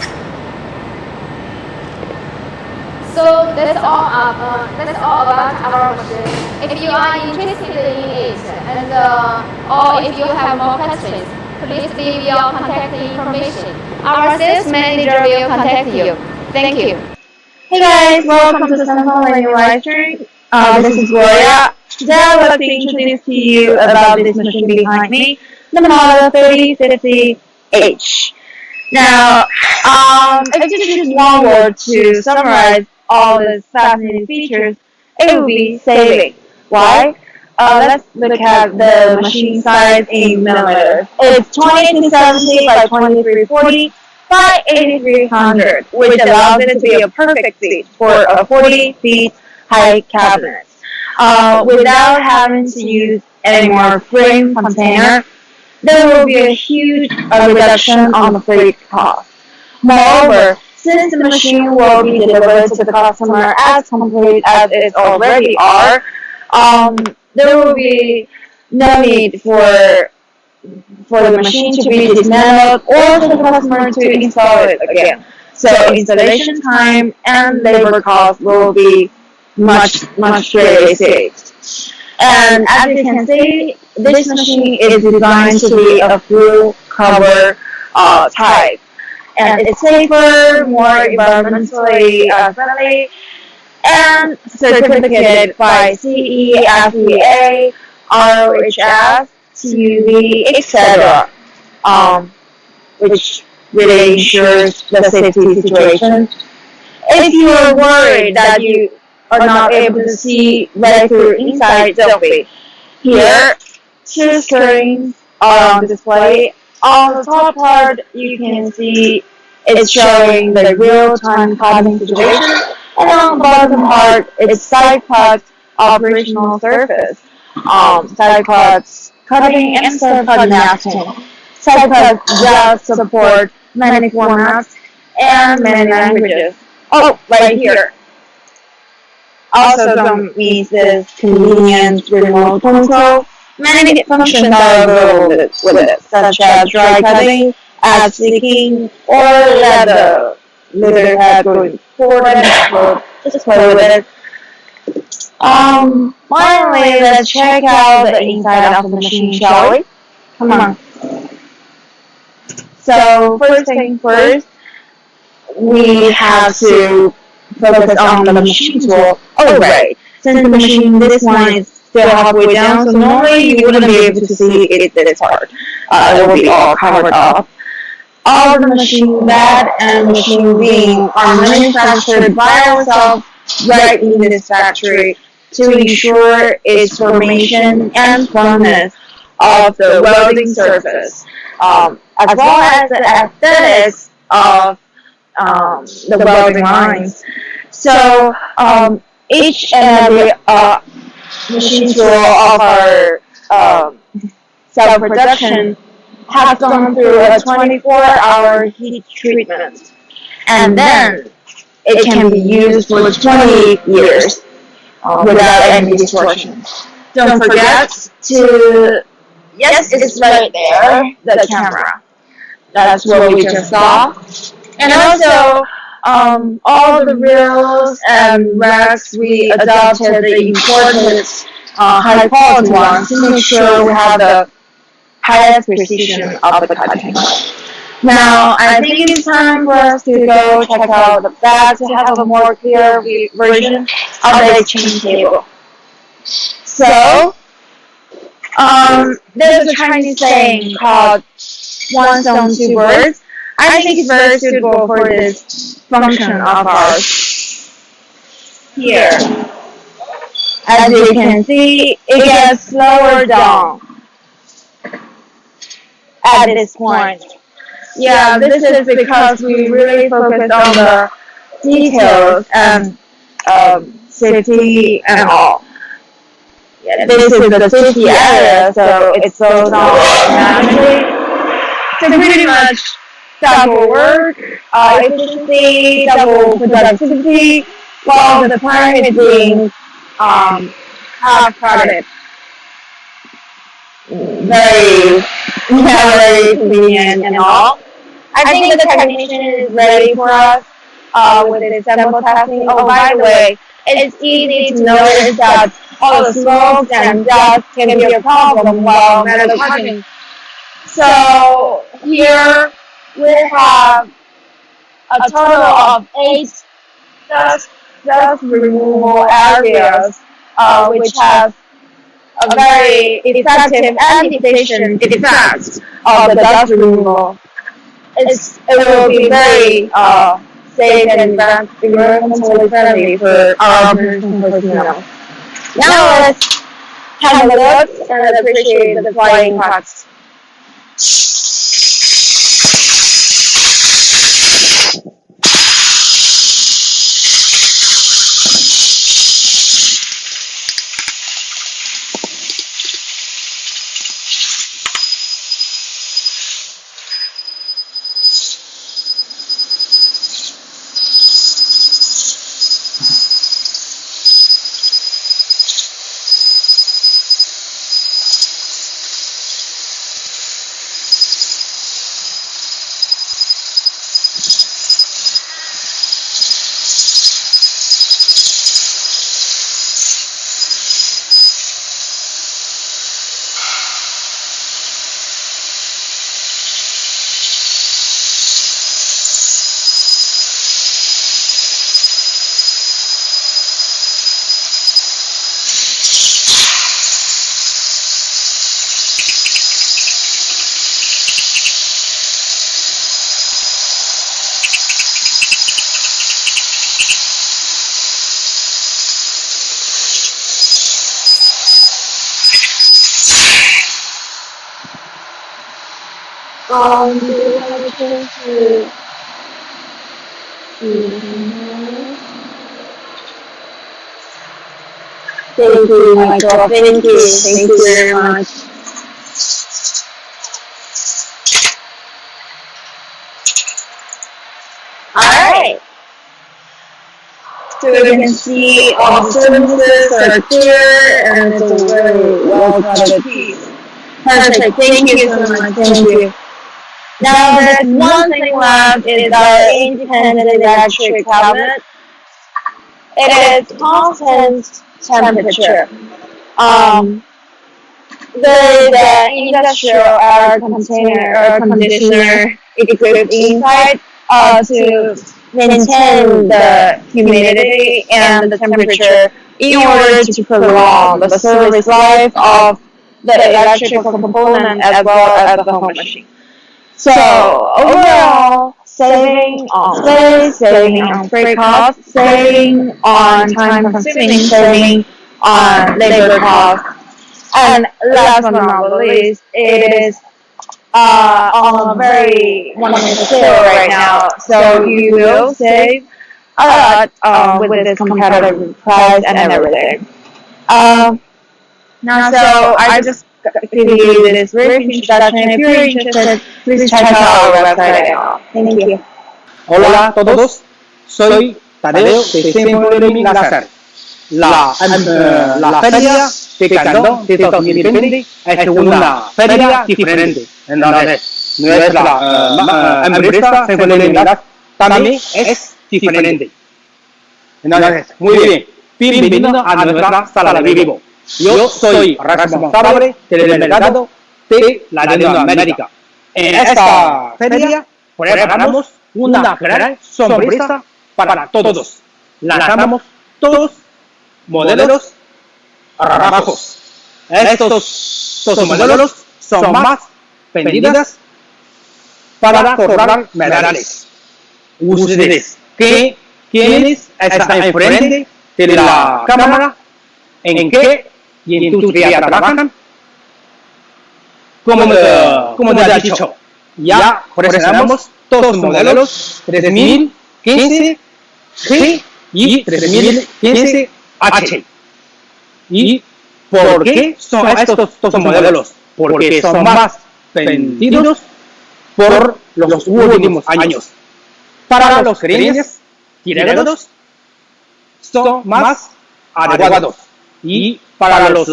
So that's all about our machine. If you are interested in it, and or if you have more questions, please leave your contact information. Our sales manager will contact you. Thank you. Hey guys, welcome to Senfeng Laser Product. This is Gloria. Today I would like to introduce to you about this machine behind me, the model 3050H. Now, if you choose one word to summarize all the fascinating features, it would be saving. Why? Let's look at the machine size in millimeters. It's 2270 by 2340 by 8300, which allows it to be a perfect fit for a 40 feet high cabinet. Without having to use any more frame container, there will be a huge reduction on the freight cost. Moreover, since the machine will be delivered to the customer as complete as it already are, there will be no need for the machine to be dismantled or for the customer to install it again. So installation time and labor cost will be much greatly saved. And as you can see, this machine is designed to be a full cover type. And it's safer, more environmentally friendly, and certificated by CE, FEA, ROHS, TUV, etc., which really ensures the safety situation. If you are worried that you are not able to see right through inside, don't be. Here, 2 screens are on display. On the top part, you can see it's showing the real-time cutting situation, and on the bottom part, it's side cut operational surface. Side cuts cutting and side cut masking. Side cuts just support many formats and many languages. Oh, right here. Also don't miss this convenient remote control. Many functions are available with it, such as dry cutting, add seeking, or let the leather head going forward and backward. Just play with it. Finally, let's check out the inside of the machine, shall we? Come on. So first thing first, we have to focus on the machine tool. Oh right, since the machine, this one is still halfway down, so normally you wouldn't be able to see it this part. It will be all covered up. All the machine bed and machine beam are manufactured by ourselves right in this factory to ensure its formation and firmness of the welding surface, as well as the aesthetics of the welding lines. So each and every machine tool of our self-production has gone through a 24-hour heat treatment, and then it can be used for 20 years without any distortion. Don't forget to, yes, it's right there, the camera. That's what we just saw. And also, all the reels and racks, we adopted the imported high quality ones to make sure we have the highest precision of the cutting. Now, I think it's time for us to go check out the back to have a more clear version of the exchange table. So, there's a Chinese saying called one stone, two birds. I think it's very suitable for this function of ours here. As you can see, it gets slower down at this point. Yeah, this is because we really focus on the details and safety and all. Yeah, this is the safety area, so it slows down automatically. So pretty much double work, efficiency, double productivity, while the client is being half credit. Very convenient and all. I think the technician is ready for us with its sample testing. Oh, by the way, it's easy to notice that all the smokes and dust can be a problem while metal cutting. So here we have a total of 8 dust removal areas, which have a very effective and efficient effect of the dust removal. It will be very safe and environmentally friendly for our operation personnel. Now let's have a look and appreciate the flying cuts. Do you have a chance to Thank you, Michael. Thank you. Thank you very much. Alright. So you can see all the surfaces are clear and it's a very well cut piece. Perfect. Thank you so much. Thank you. Now there's one thing left is our independent electric cabinet. It is constant temperature. There is an industrial air conditioner equipped inside to maintain the humidity and the temperature in order to prolong the service life of the electrical component as well as the home machine. So overall, saving on space, saving on freight costs, saving on time consuming, saving on labor costs, and last but not least, it is on a very wonderful scale right now. So you will save a lot with this competitive price and everything. Now, so I just give you this brief introduction. If you're interested, please check out our website and all. Thank you. Hola a todos, soy Tadeo de Senfeng Laser. La feria de Candón de 2020 es una feria diferente. Entonces, nuestra empresa Senfeng Laser también es diferente. Entonces, muy bien, bienvenido a nuestra sala de vivo. Yo soy responsable del mercado de Latinoamérica. En esta feria preparamos una gran sorpresa para todos. Lanzamos todos modelos trabajos. Estos modelos son más vendidos para cobrar medallas. Ustedes, ¿quiénes están enfrente de la cámara? ¿En qué industria trabajan? Como te he dicho, ya presentamos todos los modelos 3015 G y 3015 H. ¿Y por qué son estos modelos? Porque son más vendidos por los últimos años. Para los clientes directos son más adecuados y para los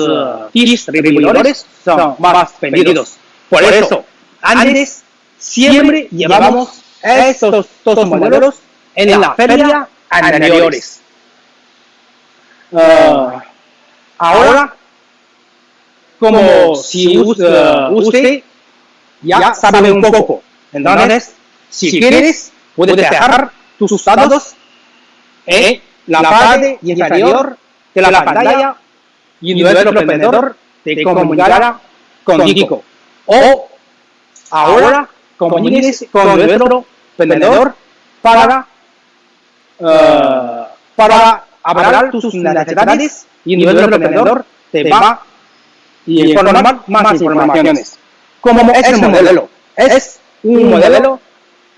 distribuidores son más vendidos. Por eso, antes siempre llevamos estos modelos en la feria anteriores. Ahora, como si usted ya sabe un poco, entonces, si quieres, puedes dejar tus datos en la parte inferior de la pantalla y nuestro vendedor te comunicará contigo. O ahora comuníquese con nuestro vendedor para hablar tus necesidades y nuestro vendedor te va a informar más informaciones. Como es el modelo, es un modelo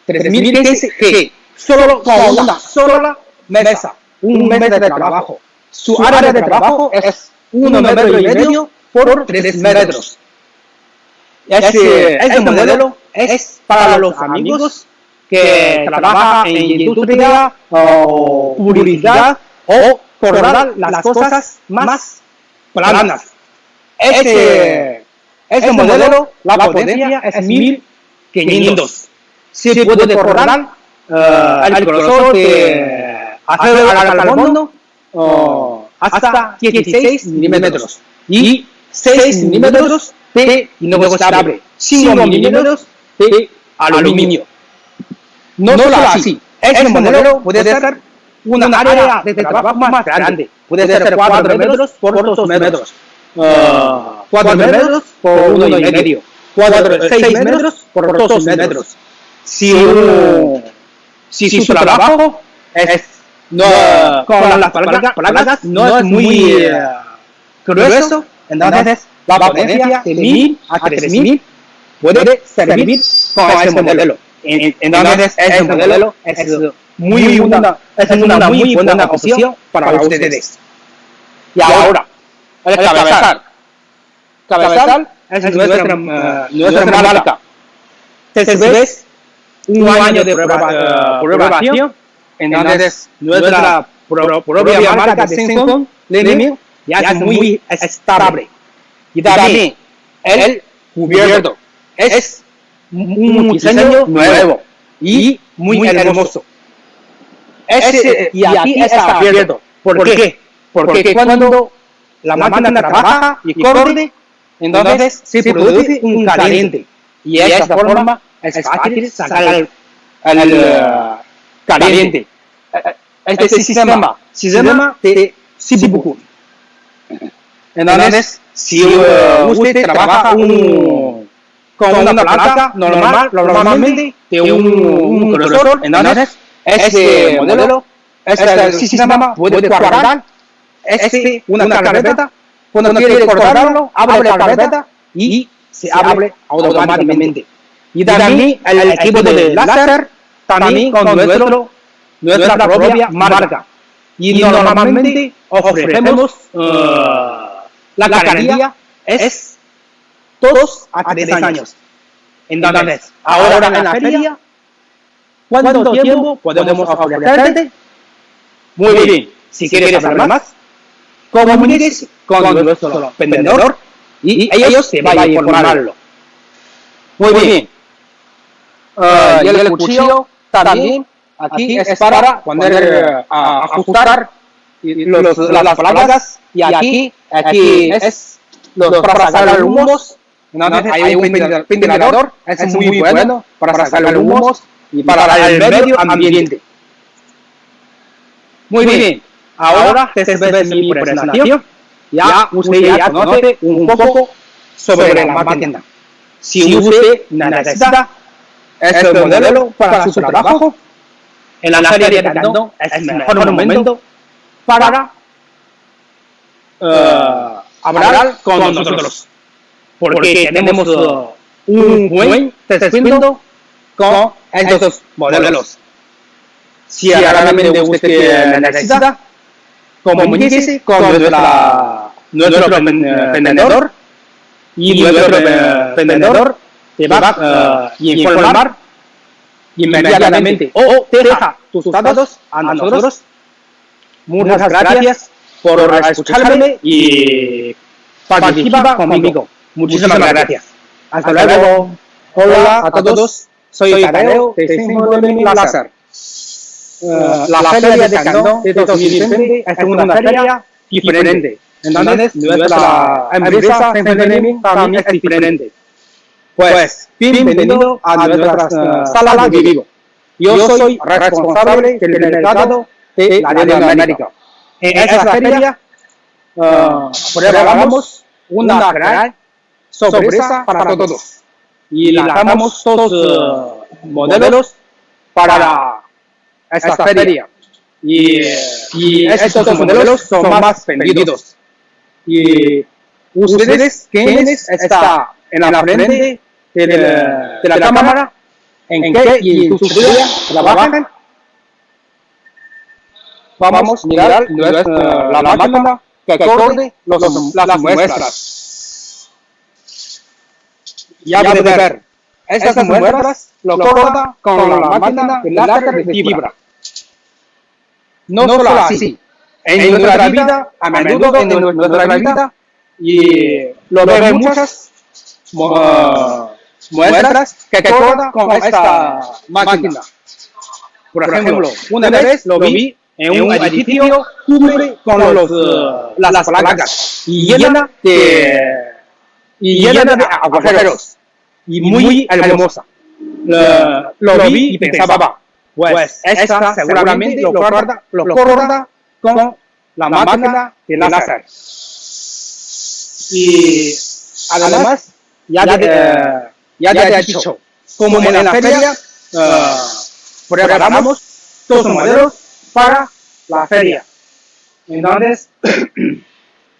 3015 G, solo con una sola mesa, un mes de trabajo. Su área de trabajo es 1,5 metros por 3 metros. Este modelo es para los amigos que trabajan en industria o publicidad o cobrar las cosas más planas. Este modelo, la potencia es 1500. Se puede cobrar el grosor de acero al carbono hasta 16 milímetros y 6 milímetros de inoxidable, 5 milímetros de aluminio. No solo así, este modelo puede ser una área de trabajo más grande, puede ser 4 metros por 2 metros, 4 metros por 1,5, 6 metros por 2 metros. Si su trabajo es con las placas no es muy grueso, entonces la potencia de 1000 a 3000 puede servir con este modelo. Entonces este modelo es una muy buena opción para ustedes. Y ahora, el cabezal. Cabezal es nuestra marca. Después un año de pruebación, entonces nuestra propia marca de Senfeng Laser ya es muy estable. Y también el cubierto es un diseño nuevo y muy hermoso. Y aquí está abierto. ¿Por qué? Porque cuando la máquina trabaja y corre, entonces se produce un caliente. Y de esta forma es fácil sacar el caliente. Este sistema de Sibuku. Entonces, si usted trabaja con una placa normalmente de un grosor, entonces este modelo, este sistema puede guardar una carpeta. Cuando quiere cortarlo, abre la carpeta y se abre automáticamente. Y también el equipo de láser, también con nuestra propia marca. Y normalmente ofrecemos la garantía es 2 a 3 años. Entonces, ahora en la feria, ¿cuánto tiempo podemos ofrecerte? Muy bien, si quieres saber más, comuníquese con nuestro vendedor y ellos te van a informarlo. Muy bien. Y el cuchillo también aquí es para poner ajustar las placas y aquí es para sacar los humos. Entonces hay un ventilador, es muy bueno para sacar los humos y para el medio ambiente. Muy bien, ahora después de mi presentación, ya usted ya conoce un poco sobre la máquina. Si usted necesita este modelo para su trabajo, en la feria de Cantón es el mejor momento para hablar con nosotros, porque tenemos un buen descuento con estos modelos. Si realmente usted necesita, comuníquese con nuestro vendedor y nuestro vendedor te va a informar inmediatamente o deja tus datos a nosotros. Muchas gracias por escucharme y participar conmigo. Muchísimas gracias. Hasta luego. Hola a todos. Soy Tadeo de Senfeng Laser. La feria de Cantón de 2020 es una feria diferente. Entonces, nuestra empresa Senfeng también es diferente. Pues, bienvenido a nuestra sala de vivo. Yo soy responsable del mercado de Latinoamérica. En esta feria, preparamos una gran sorpresa para todos. Y lanzamos dos modelos para esta feria. Y estos modelos son más vendidos. Y ustedes, quienes están en la frente de la cámara, en qué industria trabajan, vamos a mirar la máquina que corre las muestras. Ya puede ver, estas muestras lo corta con la máquina de láser de fibra. No solo así, en nuestra vida, a menudo en nuestra vida, y lo ven muchas muestras que cortan con esta máquina. Por ejemplo, una vez lo vi en un edificio cubre con las placas y llena de agujeros y muy hermosa. Lo vi y pensaba, pues esta seguramente lo corta con la máquina de láser. Y además, ya te he dicho, como en la feria, preparamos dos modelos para la feria. Entonces,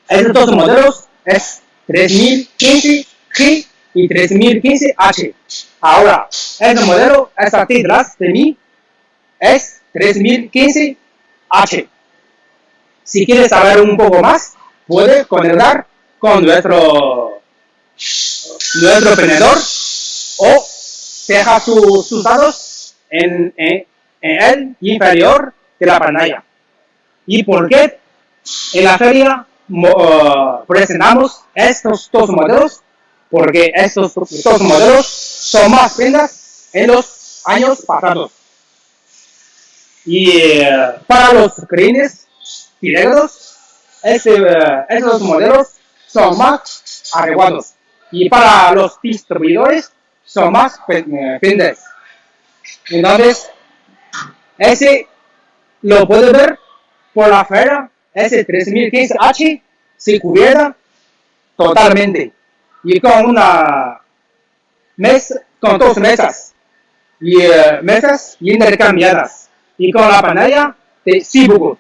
estos dos modelos es 3015G y 3015H. Ahora, este modelo está detrás de mí, es 3015H. Si quieres saber un poco más, puede conectar con nuestro vendedor o deja sus datos en el inferior de la pantalla. ¿Y por qué en la feria presentamos estos dos modelos? Porque estos dos modelos son más ventas en los años pasados. Y para los clientes directos, estos modelos son más adecuados. Y para los distribuidores son más ventas. Entonces, ese lo puede ver por la feria, ese 3015H se cubierta totalmente y con con dos mesas y mesas intercambiadas y con la pantalla de Cibuco.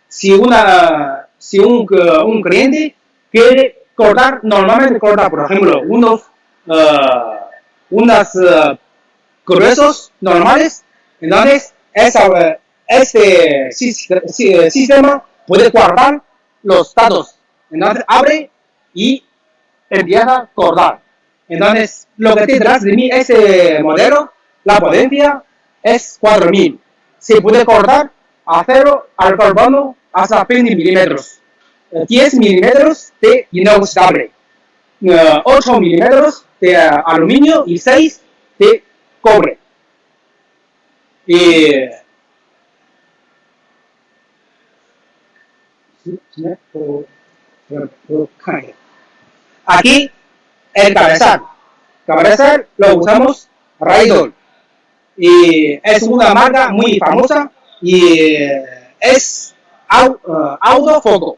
Si un cliente quiere cortar, normalmente corta, por ejemplo, unos gruesos normales, entonces este sistema puede guardar los datos. Entonces abre y empieza a cortar. Entonces, lo que detrás de mí, ese modelo, la potencia es 4000. Se puede cortar acero al carbono hasta 20 milímetros, 10 milímetros de inoxidable, 8 milímetros de aluminio y 6 de cobre. Aquí el cabezal lo usamos Raidol y es una marca muy famosa y es autofoco.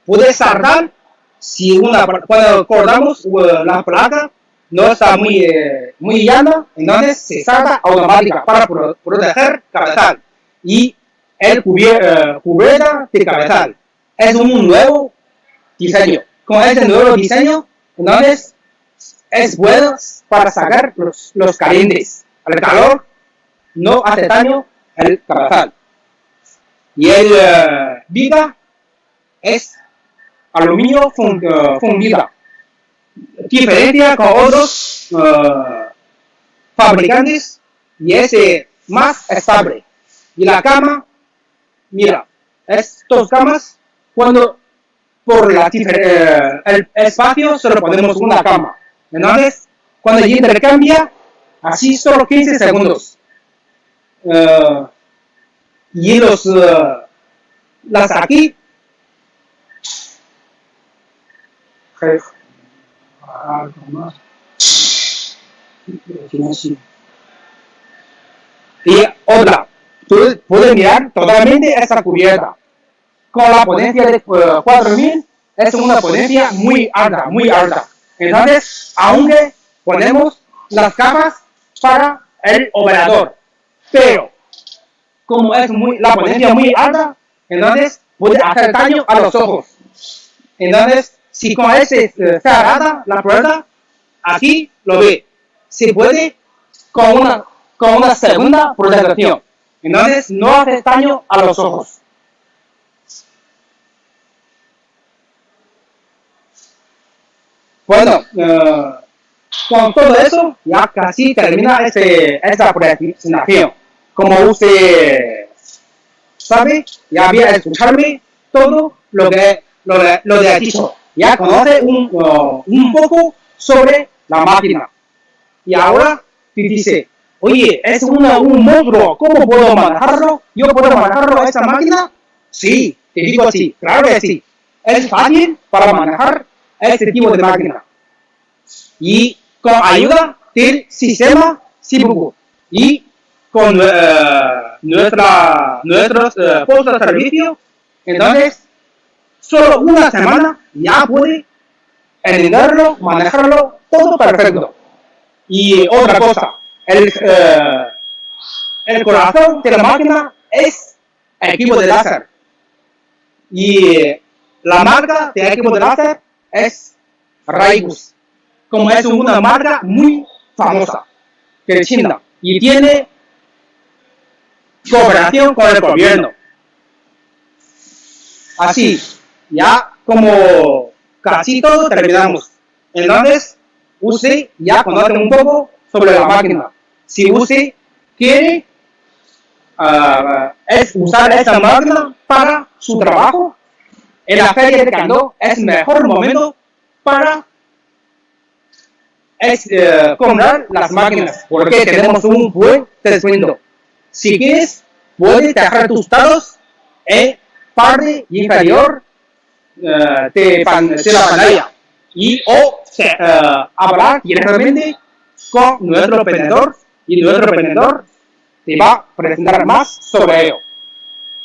Puede saltar si cuando cortamos la placa no está muy llana, entonces se salta automática para proteger cabezal y el cubierta de cabezal. Es un nuevo diseño. Con este nuevo diseño, entonces es bueno para sacar los calientes. El calor no hace daño al cabezal. Y el viga es aluminio fundido. Diferencia con otros fabricantes y es más estable. Y la cama, mira, estas camas, cuando por el espacio solo ponemos una cama. Entonces, cuando intercambia, así solo 15 segundos. Y las aquí, y otra, tú puedes mirar totalmente esta cubierta. Con la potencia de 4000 es una potencia muy alta. Entonces, aunque ponemos las capas para el operador, pero como es la potencia muy alta, entonces puede hacer daño a los ojos. Entonces, si con ese cerrada la puerta, aquí lo ve, se puede con una segunda protección. Entonces, no hace daño a los ojos. Bueno, con todo eso, ya casi termina esta presentación. Como usted sabe, ya había escucharme todo lo que he dicho. Ya conoce un poco sobre la máquina. Y ahora te dice, oye, es un monstruo, ¿cómo puedo manejarlo? ¿Yo puedo manejarlo esta máquina? Sí, te digo sí, claro que sí. Es fácil para manejar este tipo de máquina. Y con ayuda del sistema Sibuku y con nuestros postos de servicio, entonces solo una semana ya puede entenderlo, manejarlo todo perfecto. Y otra cosa, el corazón de la máquina es equipo de láser. Y la marca de equipo de láser es Raigus. Como es una marca muy famosa de China y tiene cooperación con el gobierno. Así, ya como casi todo terminamos. Entonces, usted ya conoce un poco sobre la máquina. Si usted quiere usar esta máquina para su trabajo, en la feria de Candó es el mejor momento para comprar las máquinas, porque tenemos un buen descuento. Si quieres, puedes dejar tus datos en parte inferior de la pantalla o hablar directamente con nuestro vendedor y nuestro vendedor te va a presentar más sobre ello.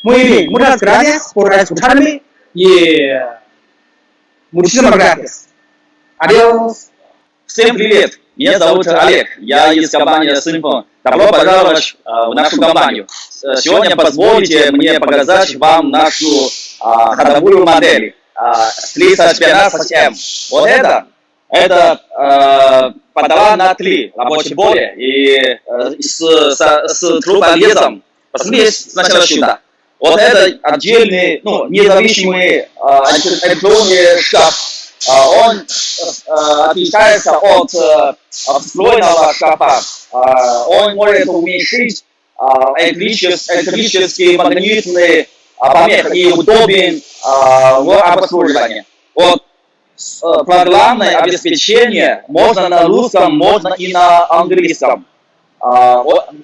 Muy bien, muchas gracias por escucharme y muchísimas gracias. Adiós. Всем привет! Меня зовут Олег, я из компании Senfeng. Добро пожаловать в нашу компанию. Сегодня позвольте мне показать вам нашу ходовую модель S315M. Вот это подала на 3 рабочие боли и с труболезом. Посмотрите сначала сюда. Вот это отдельный, независимый электронный шкаф. Он отличается от встроенного шкафа. Он может уменьшить электрические магнитные помехи и удобен в обслуживании. Вот программное обеспечение можно на русском, можно и на английском.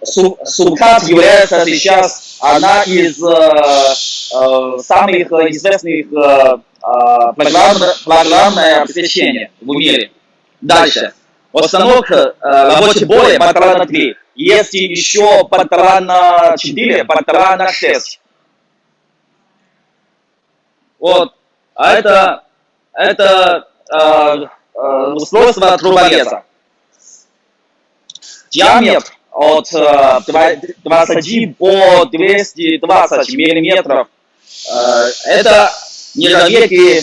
Субкат является сейчас одна из самых известных программное обеспечение в мире. Дальше. Вот станок рабочей боли батарея 3. есть еще 1,5 на 4, 1,5 на 6. Вот. А это устройство труболеза. Диаметр от 21 по 220 миллиметров. Это нержавейки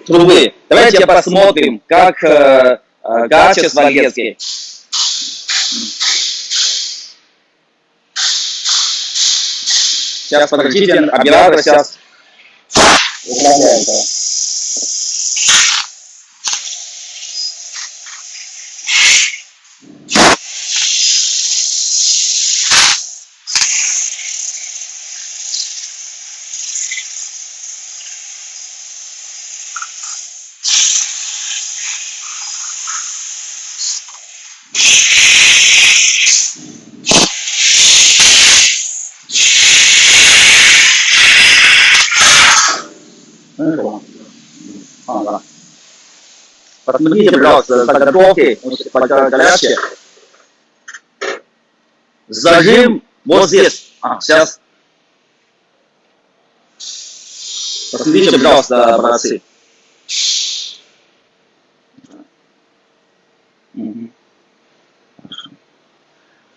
трубы. Давайте посмотрим, как качество лески. Сейчас, подождите, оператор сейчас управляется. Да. Посмотрите, пожалуйста, заготовки, пока горячие. Зажим вот здесь. Сейчас. Посмотрите, пожалуйста, образцы.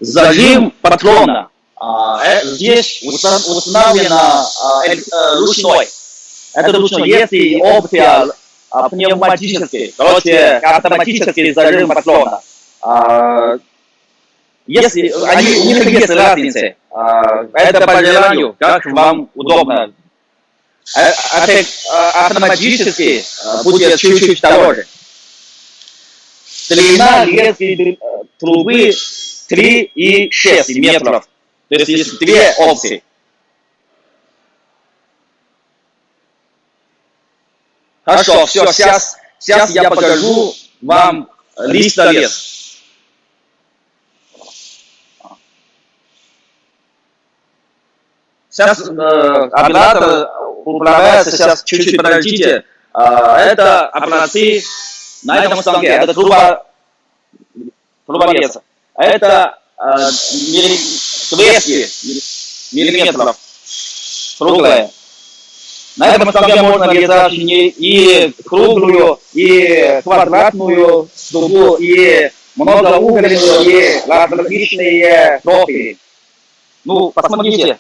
Зажим патрона. Здесь установлено ручной. Это ручной. Если опция пневматический, короче, автоматический зажим патрона. Если у них есть разница, это по желанию, как вам удобно. Автоматически будет чуть-чуть дороже. Длина лески трубы 3,6 метров. То есть есть две опции. Хорошо, все, сейчас я покажу вам листолез. Сейчас оператор управляется, сейчас чуть-чуть подождите. Это образцы на этом станке, это труболез. Это 200 миллиметров круглая. На этом станке можно резать и круглую, и квадратную трубу, и многоугольную, и различные профили. Ну, посмотрите.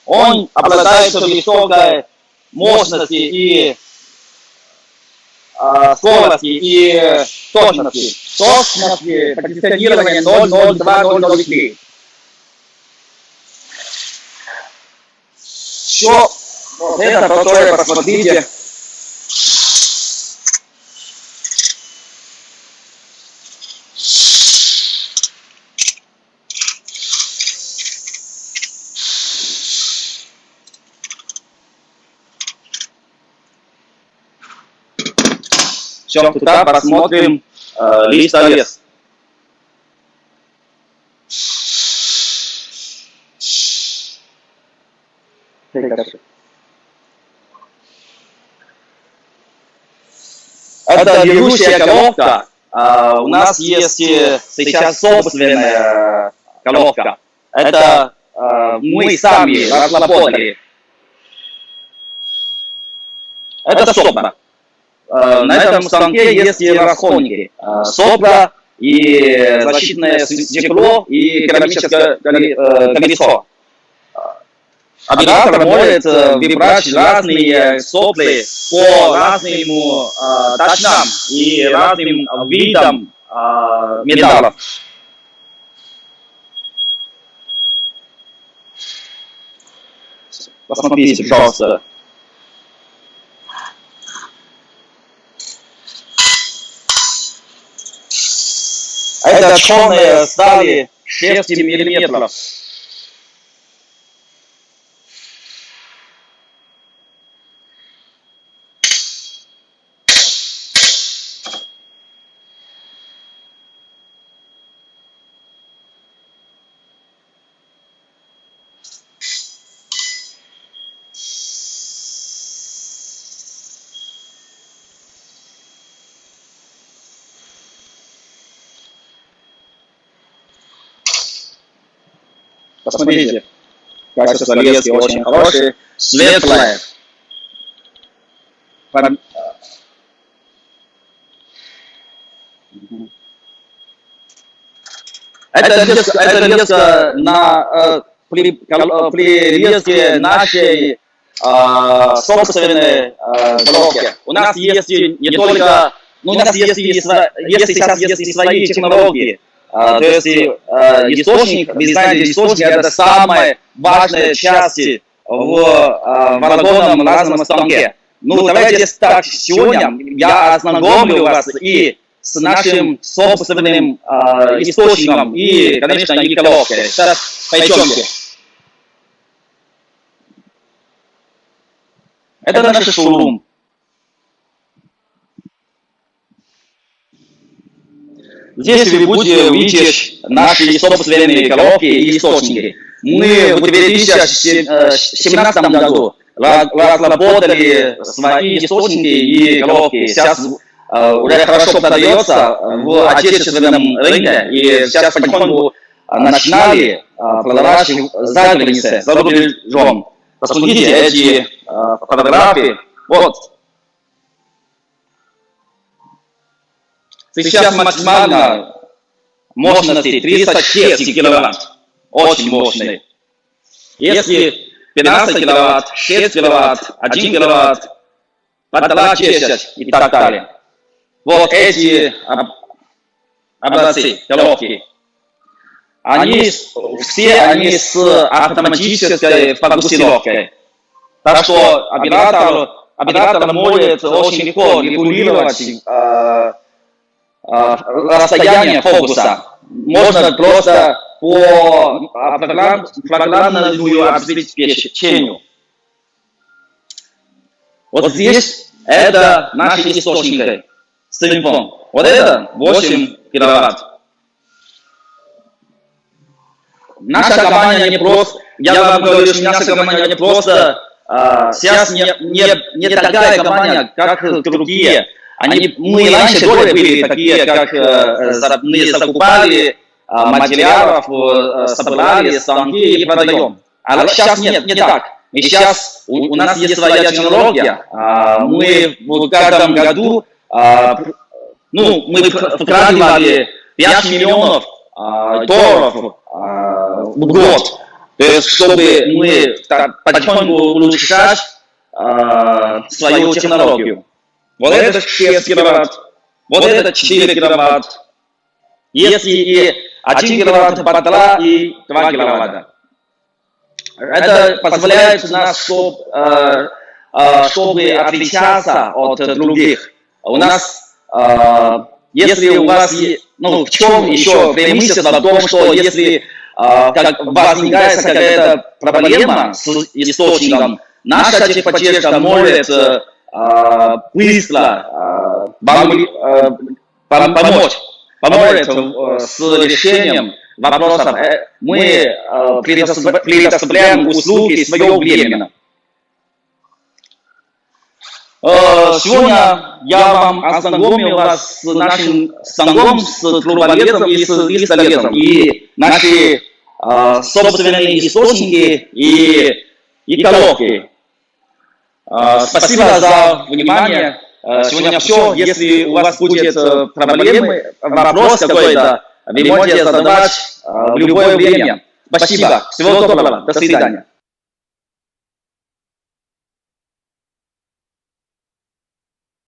Он обладает высокой мощностью и скорости, и точности. Точности позиционирования 0,02-0,03. Все. Вот это тоже посмотрите. Все, туда посмотрим листолез. Это берущая головка. У нас есть сейчас собственная головка. Это мы сами разработали. Это сопла. На этом станке есть расходники. Сопла и защитное стекло и керамическое колесо. Оператор может выбрать разные соплы по разным точкам и разным видам металлов. Посмотрите, пожалуйста. Это черные стали 6 миллиметров. Посмотрите, качество лески очень хорошее, светлое. Это леска при резке нашей собственной головки. У нас есть не только, у нас есть сейчас есть свои технологии. То есть источник, вы знаете, источник это самая важная часть в вагонном лазерном станке. Ну, давайте так, сегодня я ознакомлю вас и с нашим собственным источником и, конечно, и головкой. Сейчас пойдемте. Это наш шоурум. Здесь вы будете видеть наши собственные головки и источники. Мы в 2017 году разработали свои источники и головки. Сейчас уже хорошо продается в отечественном рынке. И сейчас потихоньку начинали продавать за границей, за рубежом. Посмотрите эти фотографии. Вот. Сейчас максимально мощности 360 киловатт. Очень мощный. Если 15 киловатт, 6 киловатт, 1 киловатт, 10 и так далее. Вот эти образцы, головки. Они все с автоматической фокусировкой. Так что оператор может очень легко регулировать расстояние фокуса. Можно просто по программному обеспечению. Вот здесь это наши источники. Senfeng. Вот это 8 киловатт. Наша компания не просто, я вам говорю, что наша компания не просто сейчас не такая компания, как другие. Мы раньше тоже были такие, как мы закупали материалов, собрали станки и продаем. А сейчас не так. И сейчас у нас есть своя технология. Мы в каждом году мы вкладывали 5 миллионов долларов в год. То есть, чтобы мы потихоньку улучшать свою технологию. Вот это 6 киловатт, вот это 4 киловатт. Если и 1 киловатт батла и 2 киловатта. Это позволяет нас, чтобы отличаться от других. У нас, если у вас, в чем еще преимущество в том, что если возникает какая-то проблема с источником, наша техподдержка может быстро поможет с решением вопросов. Мы предоставляем услуги своевременно. Сегодня я вам ознакомил вас с нашим станком, с труболезом и с листолезом, и наши собственные источники и головки. Спасибо за внимание. Сегодня все. Если у вас будет проблемы, вопрос какой-то, вы можете задавать в любое время. Спасибо. Всего доброго. До свидания.